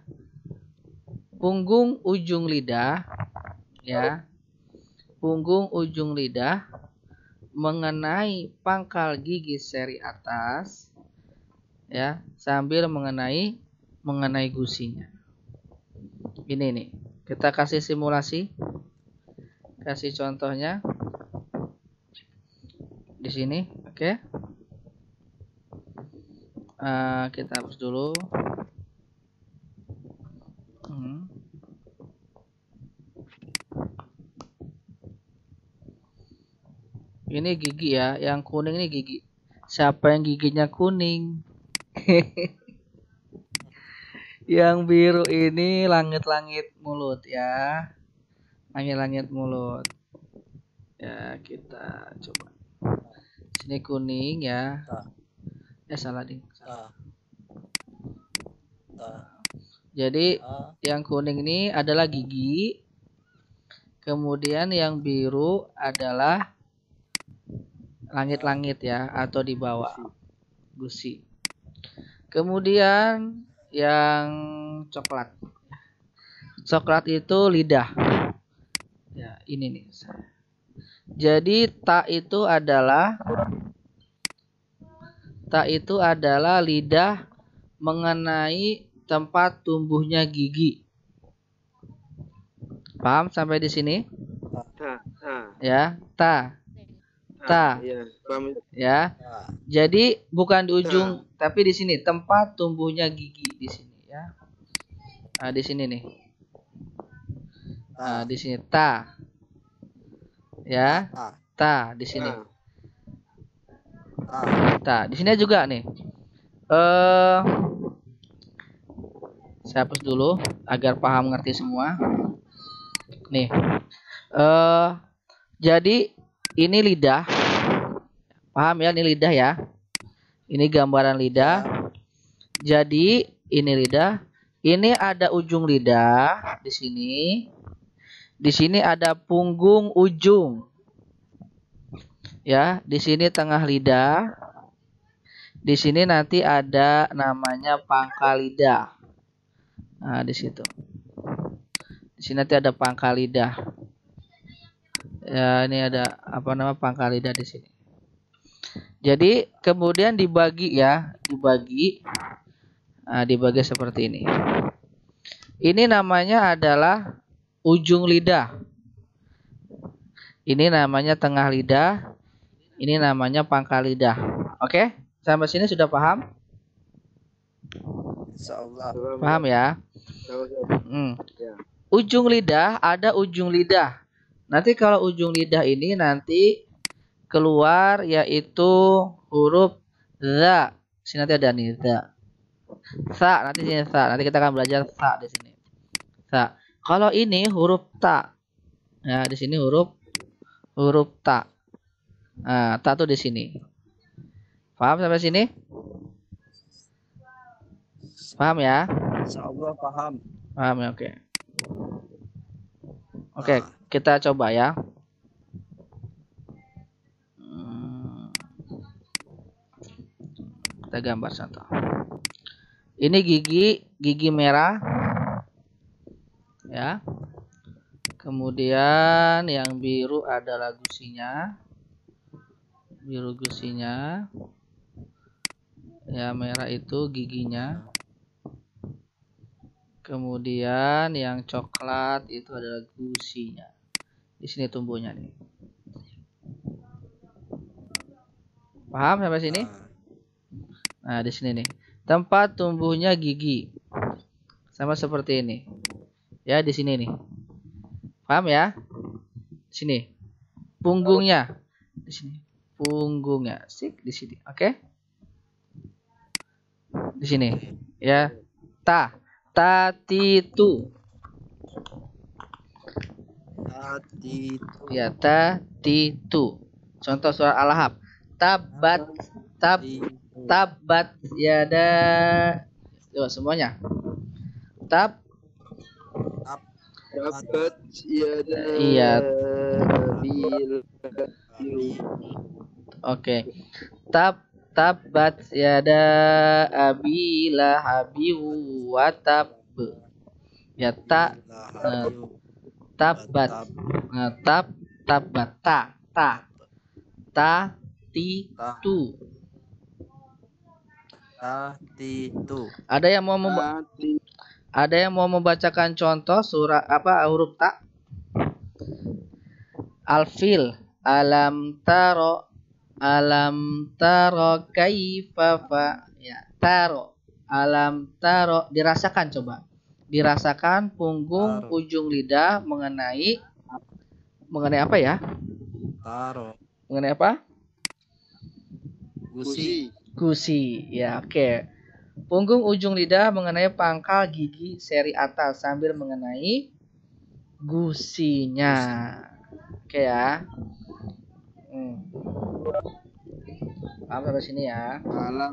Punggung ujung lidah, ya. Punggung ujung lidah mengenai pangkal gigi seri atas, ya, sambil mengenai gusinya. Ini nih. Kita kasih simulasi. Kasih contohnya. Di sini, oke. Kita hapus dulu. Ini gigi ya, yang kuning ini gigi. Siapa yang giginya kuning? Yang biru ini langit-langit mulut ya. Langit-langit mulut. Ya, kita coba. Sini kuning ya. Salah ding. Jadi yang kuning ini adalah gigi. Kemudian yang biru adalah langit-langit ya, atau di bawah gusi. Kemudian yang coklat. Coklat itu lidah. Ya, ini nih. Jadi ta itu adalah lidah mengenai tempat tumbuhnya gigi. Paham sampai di sini? Ya, ta. Ya. Jadi bukan di ujung, tapi di sini tempat tumbuhnya gigi di sini ya. Nah, di sini nih. Nah, di sini ta. Ya. Ta di sini. Ta. Di sini juga nih. Saya hapus dulu agar paham ngerti semua. Nih. Jadi ini lidah. Paham ya, ini lidah ya. Ini gambaran lidah. Jadi ini lidah. Ini ada ujung lidah di sini. Di sini ada punggung ujung. Ya, di sini tengah lidah. Di sini nanti ada namanya pangkal lidah. Nah, di situ. Di sini nanti ada pangkal lidah. Ya, ini ada pangkal lidah di sini. Jadi kemudian dibagi ya, dibagi. Nah, dibagi seperti ini. Ini namanya adalah ujung lidah. Ini namanya tengah lidah. Ini namanya pangkal lidah. Oke? Sampai sini sudah paham? Insyaallah. Paham ya? Ujung lidah, ada ujung lidah. Nanti kalau ujung lidah ini nanti keluar yaitu huruf za. Sini nanti ada nih za. Sa, nanti sini sa. Nanti kita akan belajar sa di sini. Sa. Kalau ini huruf ta. Ya, di sini huruf ta. Nah, ta tuh di sini. Paham sampai sini? Paham ya? Insyaallah paham. Paham ya, oke. Oke, kita coba ya. Kita gambar contoh. Ini gigi merah. Ya. Kemudian yang biru adalah gusinya. Biru gusinya. Ya, merah itu giginya. Kemudian yang coklat itu adalah gusinya. Di sini tumbuhnya nih. Paham sampai sini? Nah, di sini nih. Tempat tumbuhnya gigi. Sama seperti ini. Ya, di sini nih. Paham ya? Di sini. Punggungnya. Di sini. Punggungnya. Sik di sini. Oke? Di sini. Ya. Ta. Tatitu. Ya, tatitu. Contoh surah Al-Ahzab. Tabat yada. Yo, semuanya. Tabat yada. Iya. Oke. Tabat yada abi lahabi wa tab. Ya, tabat. Nah, tabat titu. Ada yang mau membacakan contoh surah huruf ta? Al-fil. Alam taro kaifa fa. Ya, taro. Alam taro, dirasakan coba. Dirasakan punggung ujung lidah mengenai apa ya? Mengenai apa? Gusi. Gusi. Ya, oke. Punggung ujung lidah mengenai pangkal gigi seri atas sambil mengenai gusinya. Oke ya. Paham sampai sini ya. Alam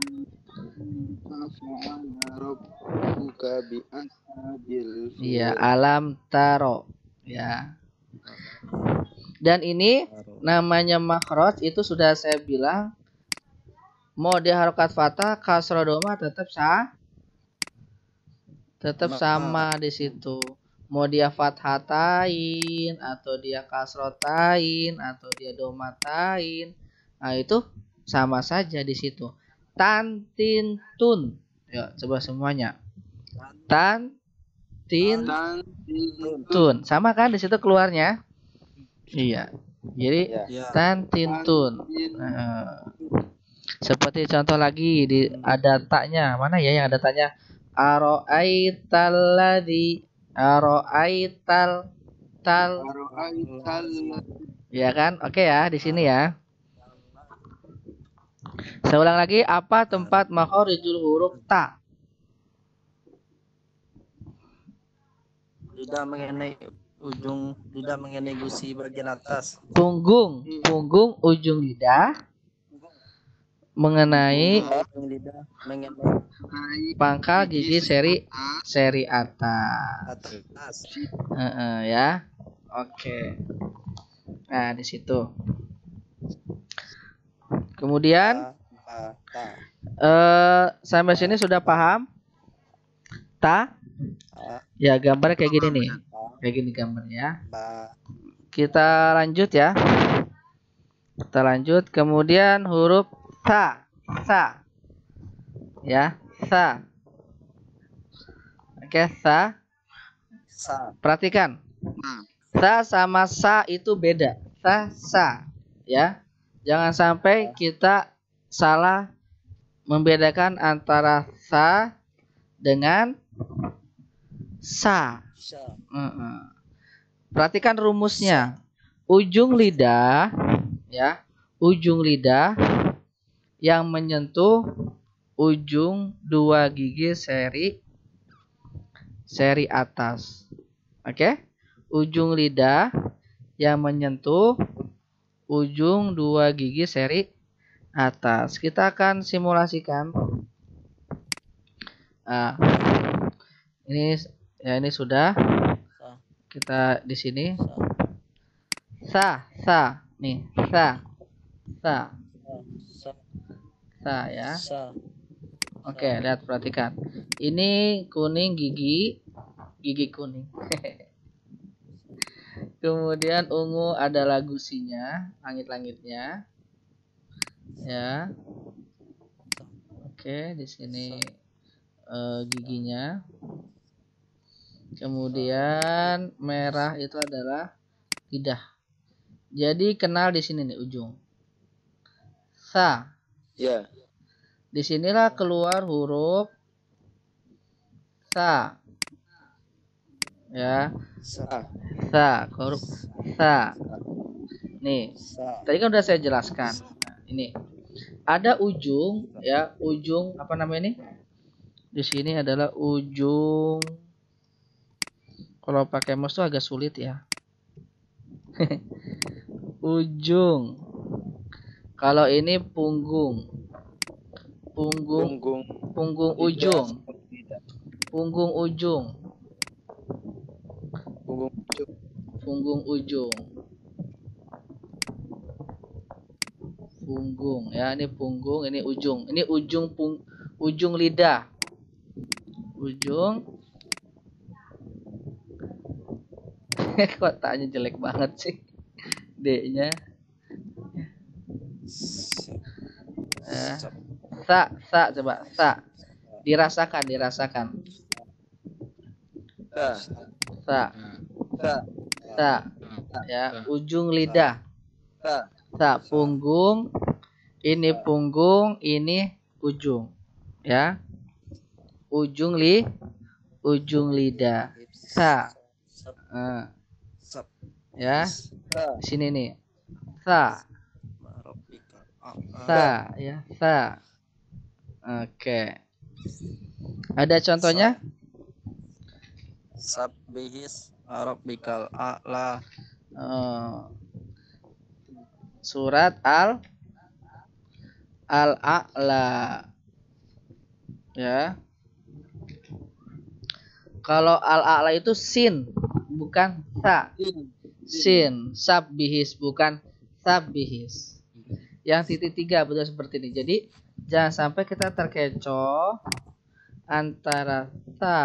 tafa'ala rabbuka bi ashabil Iya, alam taro. Ya. Dan ini namanya makhraj itu sudah saya bilang, mau dia harokat fathah, kasroh doma tetap sama di situ. Mau dia fathatain atau dia kasrotain atau dia domatain, nah itu sama saja di situ. Tan tin tun. Ya, coba semuanya. Tan tin tun. Sama kan di situ keluarnya? Iya. Jadi tan tin tun. Seperti contoh lagi ada taknya. Mana ya yang ada taknya? Aro'aital ladzi aro'aital tal. Ya kan? Oke ya, di sini ya. Saya ulang lagi, apa tempat makharijul huruf ta? Lidah mengenai ujung lidah mengenai gusi bagian atas. Punggung ujung lidah mengenai Lidah mengenai pangkal gigi seri atas. Ya. Oke. Nah, di situ. Kemudian sampai sini sudah paham? Ta? Ya, gambarnya kayak gini nih. Kayak gini gambarnya. Kita lanjut ya. Kita lanjut. Kemudian huruf sa. Sa. Ya, sa. Oke, sa. Perhatikan. Sa sama sa itu beda. Sa. Ya. Jangan sampai kita salah membedakan antara sa dengan sa. Perhatikan rumusnya. Ujung lidah, ya, ujung lidah yang menyentuh ujung dua gigi seri atas. Oke? Ujung lidah yang menyentuh ujung dua gigi seri atas. Kita akan simulasikan. Ini sudah. Kita di sini. Sa. Nih, sa ya. Oke, lihat, perhatikan. Ini kuning, gigi kuning. Kemudian ungu adalah gusinya, langit-langitnya. Ya. Oke, di sini giginya. Kemudian merah itu adalah lidah. Jadi kenal di sini nih ujung. Sa. Ya. Disinilah keluar huruf sa. Ya. Sa, huruf sa. Nih. Tadi kan udah saya jelaskan. Nah, ini. Ada ujung, ya, ujung apa namanya ini? Di sini adalah ujung. Kalau pakai mouse tuh agak sulit ya. Ujung. Kalau ini punggung ujung. Punggung ujung. Punggung, ya, ini punggung, ini ujung. Ini ujung lidah. Ujung. Kok tanya jelek banget sih. D-nya. Sa coba, sa. Dirasakan. Sa. Ya, ujung lidah. Sa, punggung. Ini punggung, ini ujung. Ya. Ujung lidah. Sa. Ya. Di sini nih. Sa. Sa ya, sa. Oke. Ada contohnya? Sabbihis rabbikal a'la. Oh, surat Al-A'la. Ya. Kalau Al-A'la itu sin, bukan sa. Sin, sabbihis bukan sabbihis. Yang titik 3 betul seperti ini. Jadi jangan sampai kita terkecoh antara sa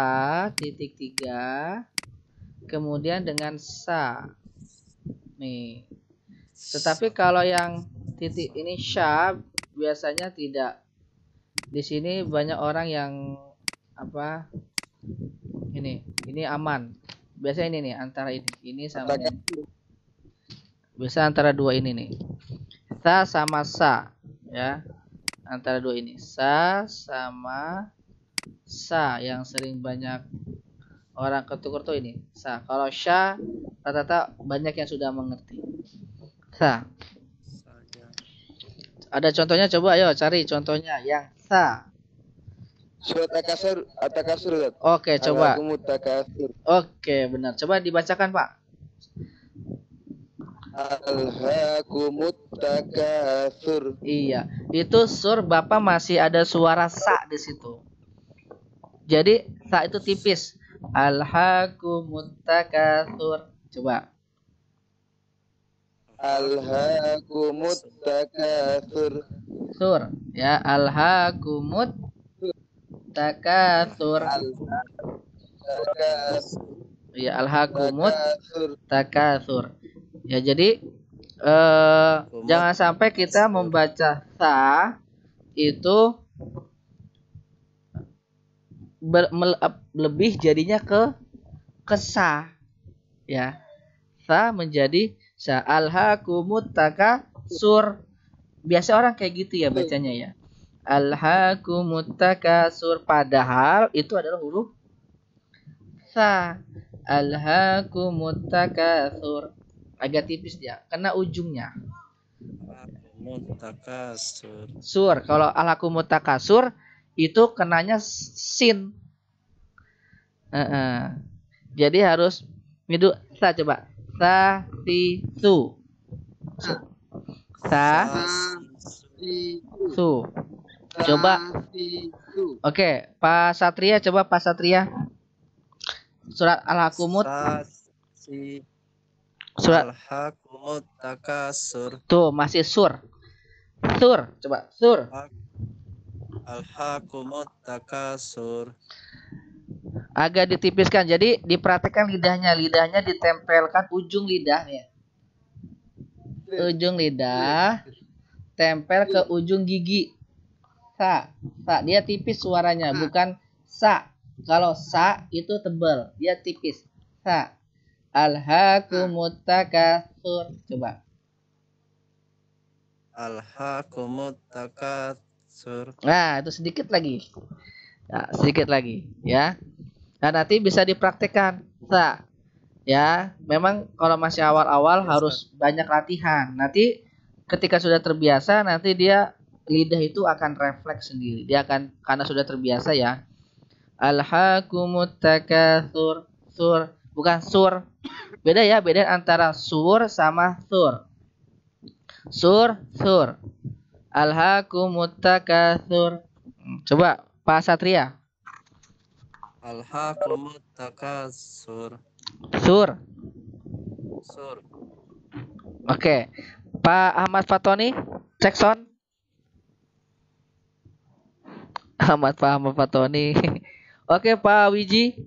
titik 3 kemudian dengan sa. Nih. Tetapi kalau yang titik ini sya biasanya tidak. Di sini banyak orang yang apa? Ini aman. Biasanya ini nih antara ini sama ini. Biasa antara dua ini nih. Sa sama sa, ya. Antara dua ini. Sa sama sa yang sering banyak orang ketuker tuh ini. Sa. Kalau sya rata-rata banyak yang sudah mengerti. Sa. Ada contohnya, coba ayo cari contohnya yang sa. Surat At-Takasur. Oke, coba. Alhaakumut takasur. Oke, benar. Coba dibacakan, Pak. Alhaakumut takasur. Iya, itu sur Bapak masih ada suara sa di situ. Jadi sa itu tipis. Alhaakumut takasur. Coba. Alhaakumut takasur. Sur, ya, alhaakumut takasur. Ya, alhaakumut takasur. Ya, jadi jangan sampai kita membaca sa itu lebih jadinya ke sa. Ya. Sa menjadi sa. Alhaakumut takasur. Biasa orang kayak gitu ya bacanya ya. Alhaakumut takasur, padahal itu adalah huruf sa. Alhaakumut takasur. Agak tipis dia, kena ujungnya. Takasur. Sur, kalau alhaakumut takasur itu kenanya sin. Jadi harus midu sa, coba. Sa ti su. Sa su. Coba. Oke, Pak Satria, coba Pak Satria. Surat Al-Hakumut. Surat Al-Hakumut takasur. Tuh, masih sur. Sur, coba. Sur. Al-Hakumut takasur. Agak ditipiskan. Jadi diperhatikan lidahnya. Lidahnya ditempelkan ujung lidahnya. Ujung lidah tempel ke ujung gigi. Sa. Sa. Dia tipis suaranya, bukan sa. Kalau sa itu tebal, dia tipis. Sa. Alhaakumut takasur. Coba. Alhaakumut takasur. Nah, itu sedikit lagi. Nah, sedikit lagi, ya. Nah, nanti bisa dipraktekkan. Sa. Ya, memang kalau masih awal-awal harus banyak latihan. Nanti ketika sudah terbiasa, nanti dia lidah itu akan refleks sendiri. Dia akan, karena sudah terbiasa ya. Alhaakumut takasur. Sur, bukan sur. Beda ya, beda antara sur sama sur. Sur, sur. Alhaakumut takasur. Coba Pak Satria. Alhaakumut takasur. Sur. Sur. Oke. Pak Ahmad Fatoni, cek sound. Pak Ahmad Fatoni. Oke, Pak Wiji.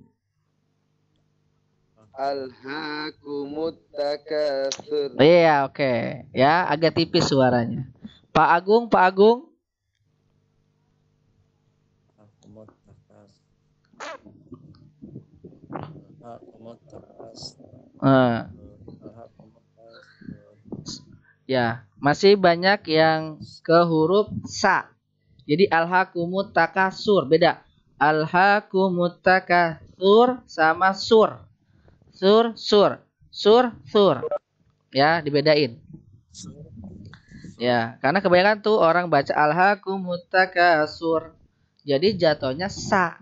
Alhaakumut takasur. Iya, oke. Ya, agak tipis suaranya. Pak Agung, Pak Agung. Alhaakumut takasur. Alhaakumut takasur. Alhaakumut takasur. Ya, masih banyak yang ke huruf sa. Jadi alhaakumut takasur beda. Alhaakumut takasur sama sur. Sur, sur. Sur, sur. Ya, dibedain. Ya, karena kebanyakan tuh orang baca alhaakumut takasur. Jadi jatuhnya sa,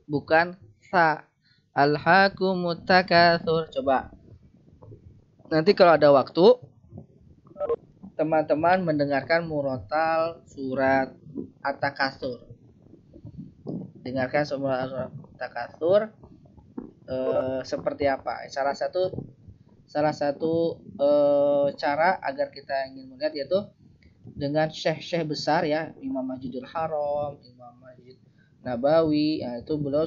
bukan sa. Alhaakumut takasur. Coba. Nanti kalau ada waktu, teman-teman mendengarkan murotal surat At-Takasur. Dengarkan semua surat At-Takasur seperti apa. Salah satu cara agar kita ingin melihat yaitu dengan syekh-syekh besar ya, Imam Masjidil Haram, Imam Masjid Nabawi, ya, itu beliau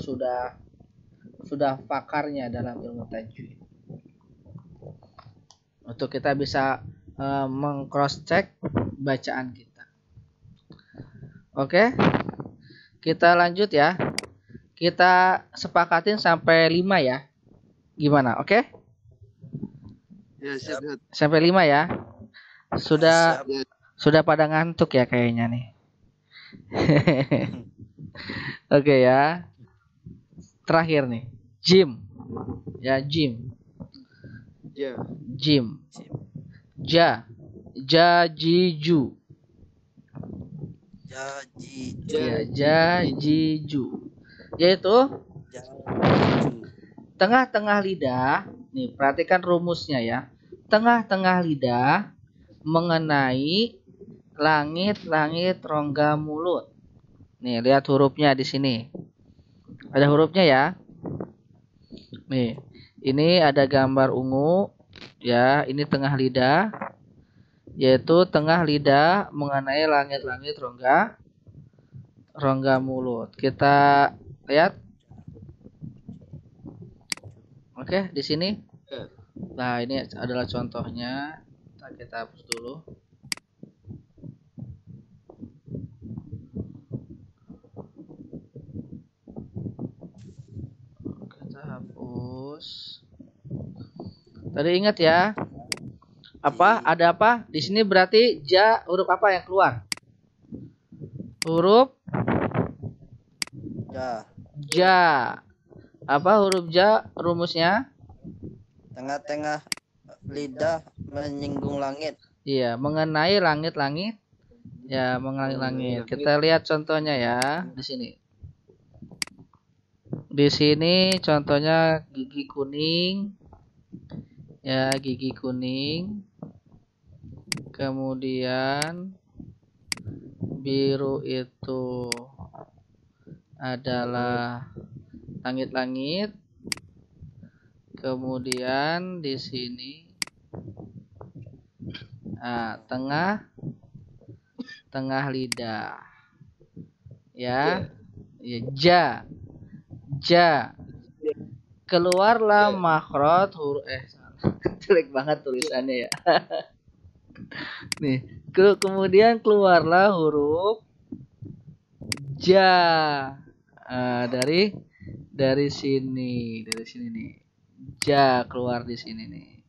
sudah pakarnya dalam ilmu tajwid. Untuk kita bisa meng-cross check bacaan kita. Oke. Kita lanjut ya. Kita sepakatin sampai 5 ya. Gimana? Oke? Ya, siap. Sampai 5 ya. Sudah Ya. sudah pada ngantuk ya kayaknya nih. Oke ya. Terakhir nih. Jim. Ya, Jim. Ya. Jim. Jajiju. Ya, jajiju. Yaitu tengah-tengah lidah. Nih, perhatikan rumusnya ya. Tengah-tengah lidah mengenai langit-langit rongga mulut. Nih, lihat hurufnya di sini. Ada hurufnya ya. Nih, ini ada gambar ungu. Ya, ini tengah lidah. Yaitu tengah lidah mengenai langit-langit rongga mulut. Kita lihat. Oke, di sini. Nah, ini adalah contohnya. Kita hapus dulu. Kita hapus. Tadi ingat ya. Apa? Ada apa? Di sini berarti ja, huruf apa yang keluar? Huruf ja. Apa huruf ja rumusnya? Tengah-tengah lidah menyinggung langit. Iya, mengenai langit-langit. Ya, mengenai langit. Kita lihat contohnya ya di sini. Di sini contohnya gigi kuning. Ya, gigi kuning. Kemudian biru itu adalah langit-langit. Kemudian di sini tengah lidah. Ya. Ya, ja. Keluarlah makhraj huruf jelek banget tulisannya ya. Nih, kemudian keluarlah huruf ja. Dari sini nih. Ja keluar di sini nih.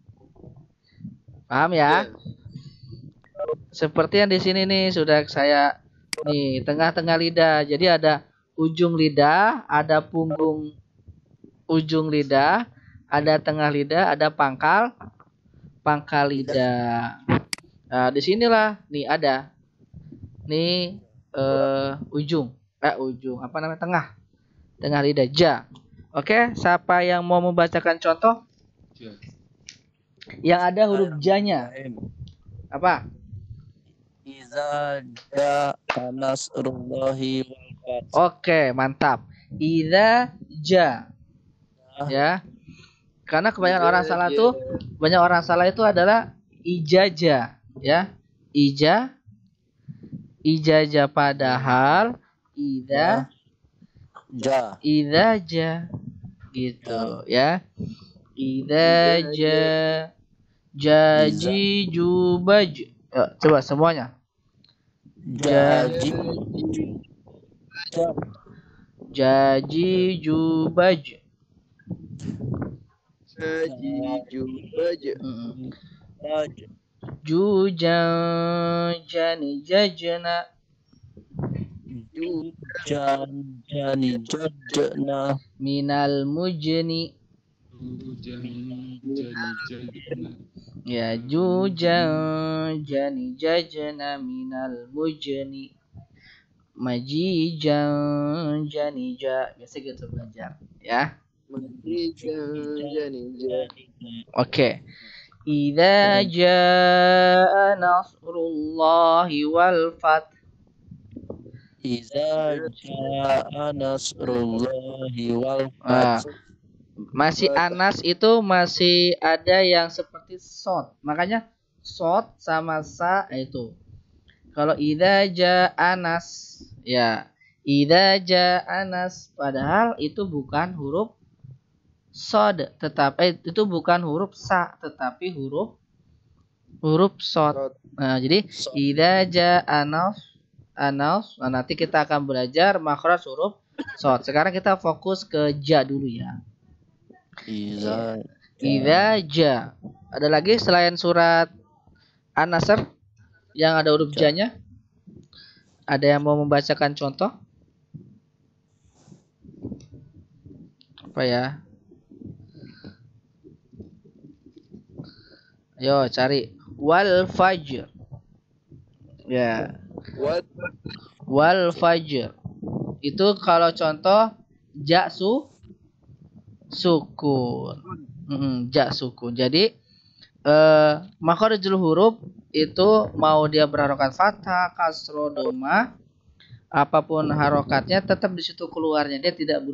Paham ya? Seperti yang di sini nih sudah saya nih tengah-tengah lidah. Jadi ada ujung lidah, ada punggung ujung lidah, ada tengah lidah, ada pangkal lidah. Nah, di sinilah nih ada nih ujung apa namanya tengah lidah ja. Oke, siapa yang mau membacakan contoh? Yang ada huruf ja-nya. Apa? Iza ja'a nasrullahi wal fath. Oke, mantap. Idza ja. Ya. Karena kebanyakan orang salah tuh, banyak orang salah itu adalah ijaja, ya. Ijaja padahal idza ja gitu, ya. Idza ja jaji jubaj. Coba semuanya. Jaji jubaj. Jujan jani jajna. Minal mujni. Ya jujan jani jajana minal mujani majijan jani ja. Biasa gitu belajar ya. Oke. Idza jaa nasrullahi wal fath. Iza jaa nasrullahi wal fath. Masih anas itu masih ada yang seperti sod. Makanya sod sama sa itu. Kalau idza jaa anas ya, idza jaa anas padahal itu bukan huruf sod, tetapi itu bukan huruf sa, tetapi huruf sod. Nah, jadi idza jaa anas nah, nanti kita akan belajar makhraj huruf sod. Sekarang kita fokus ke ja dulu ya. Iza Ja. Ada lagi selain surat An-Nasr yang ada huruf ja-nya? Ada yang mau membacakan contoh? Apa ya? Ayo cari wal fajr. Ya. Wal fajr. Itu kalau contoh ja sukun. Ja sukun. Jadi makhrijul huruf itu mau dia berharokat fathah, kasroh, dhamma, apapun harokatnya tetap di situ keluarnya, dia tidak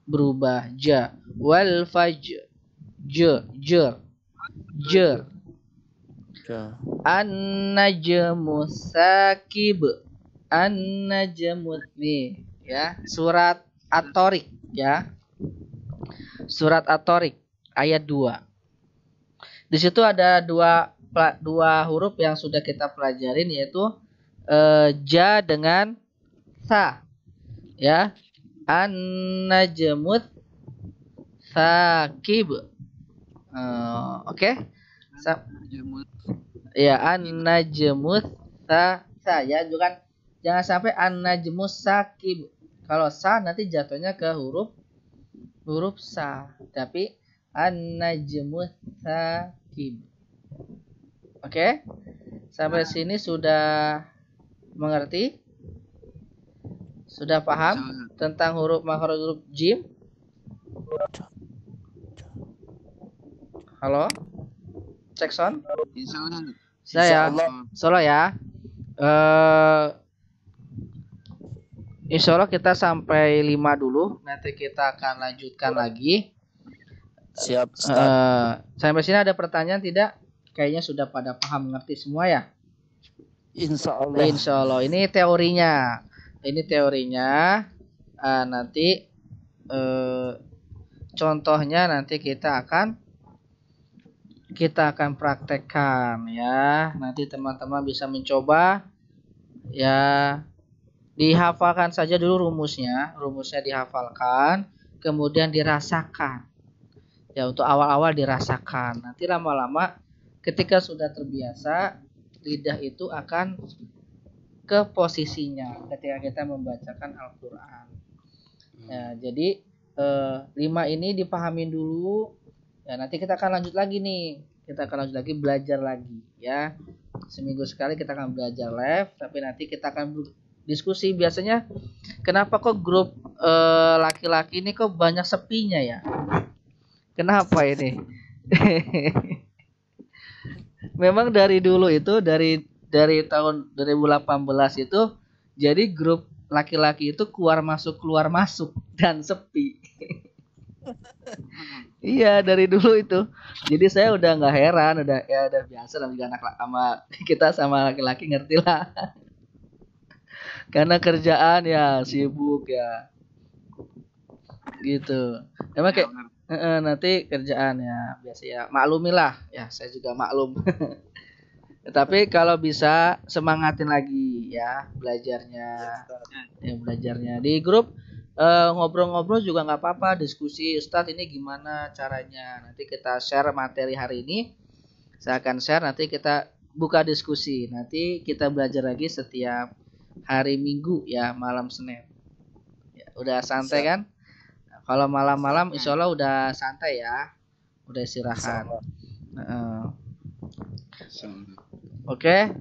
berubah. Ja, wal fajr, jer. An-najmu sakib, an-najmu nih ya, surat At-Tariq ya. Surat At-Tariq ayat 2. Di situ ada dua huruf yang sudah kita pelajarin, yaitu ja dengan sa. Ya. An-najmut sakib. Oke. Ya, an-najmut sa ya, jangan sampai an-najmus sakib. Kalau sa nanti jatuhnya ke huruf sa, tapi an-najmus sakib. Oke? Sampai sini sudah mengerti? Sudah paham tentang huruf makhraj huruf jim? Halo? Cek sound? Saya Solo ya. Insya Allah kita sampai 5 dulu. Nanti kita akan lanjutkan lagi. Siap. Sampai sini ada pertanyaan tidak? Kayaknya sudah pada paham, mengerti semua ya? Insya Allah. Insya Allah. Ini teorinya. Nanti contohnya nanti kita akan praktekkan ya. Nanti teman-teman bisa mencoba ya. Dihafalkan saja dulu rumusnya dihafalkan, kemudian dirasakan. Ya, untuk awal-awal dirasakan. Nanti lama-lama ketika sudah terbiasa, lidah itu akan ke posisinya ketika kita membacakan Al-Qur'an. Ya, jadi 5 ini dipahamin dulu. Ya, nanti kita akan lanjut lagi nih. Belajar lagi ya. Seminggu sekali kita akan belajar live, tapi nanti kita akan diskusi. Biasanya kenapa kok grup laki-laki ini kok banyak sepinya ya? Kenapa ini? Memang dari dulu itu dari tahun 2018 itu jadi grup laki-laki itu keluar masuk dan sepi. Iya, dari dulu itu. Jadi saya udah nggak heran, udah biasa juga sama laki-laki ngerti lah. Karena kerjaan ya sibuk ya. Gitu. Emang kayak nanti kerjaan ya biasa ya, maklumilah ya, saya juga maklum. Tapi kalau bisa semangatin lagi ya belajarnya di grup. Ngobrol-ngobrol juga nggak apa-apa, diskusi Ustadz ini gimana caranya, nanti kita share materi hari ini, saya akan share, nanti kita buka diskusi, nanti kita belajar lagi setiap hari Minggu ya, malam Senin ya, udah santai kan? Kalau malam-malam insya Allah udah santai ya, udah istirahat. Oke.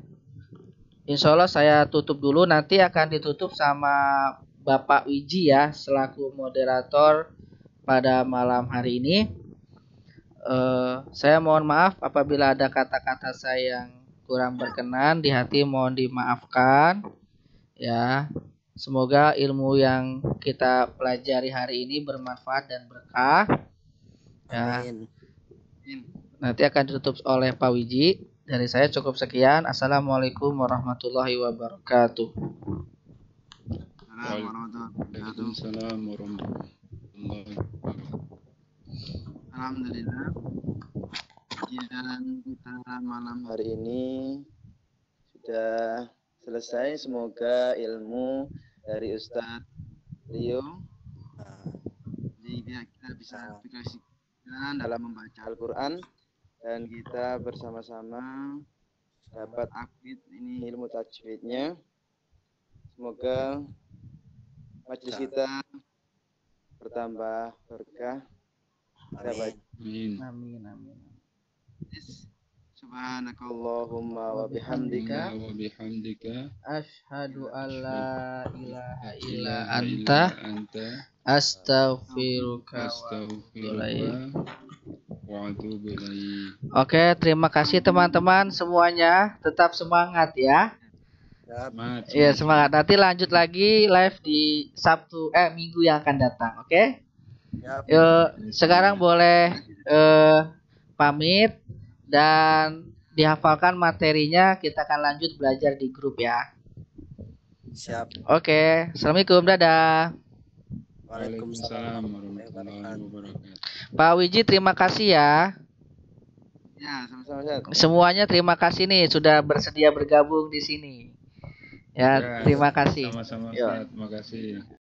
Insya Allah saya tutup dulu. Nanti akan ditutup sama Bapak Wiji ya, selaku moderator pada malam hari ini. Saya mohon maaf apabila ada kata-kata saya yang kurang berkenan di hati, mohon dimaafkan ya. Semoga ilmu yang kita pelajari hari ini bermanfaat dan berkah ya. Amin. Nanti akan ditutup oleh Pak Wiji. Dari saya cukup sekian. Assalamualaikum warahmatullahi wabarakatuh. Waalaikumsalam warahmatullahi wabarakatuh. Alhamdulillah. Kajian kita malam hari ini sudah selesai. Semoga ilmu dari Ustadz Rio jadi kita bisa aplikasikan dalam membaca Al-Quran dan kita bersama-sama dapat update ini ilmu tajwidnya. Semoga majelis kita bertambah berkah. Amin. Amin amin. Subhanakallahumma wa bihamdika wa bihamdika Asyhadu alla ilaha illa anta anta astaghfiruka wa astaghfiruka wa atubu ilaik. Oke, terima kasih teman-teman semuanya. Tetap semangat ya. Semangat. Iya, semangat. Nanti lanjut lagi live di Minggu yang akan datang. Oke? Yuk, sekarang boleh pamit dan dihafalkan materinya. Kita akan lanjut belajar di grup ya. Siap. Oke, assalamualaikum, dadah. Waalaikumsalam warahmatullahi wabarakatuh. Pak Wiji, terima kasih ya. Ya, sama-sama Ustaz. Semuanya terima kasih nih sudah bersedia bergabung di sini. Ya, terima kasih. Sama-sama Yuk. Ustaz, terima kasih.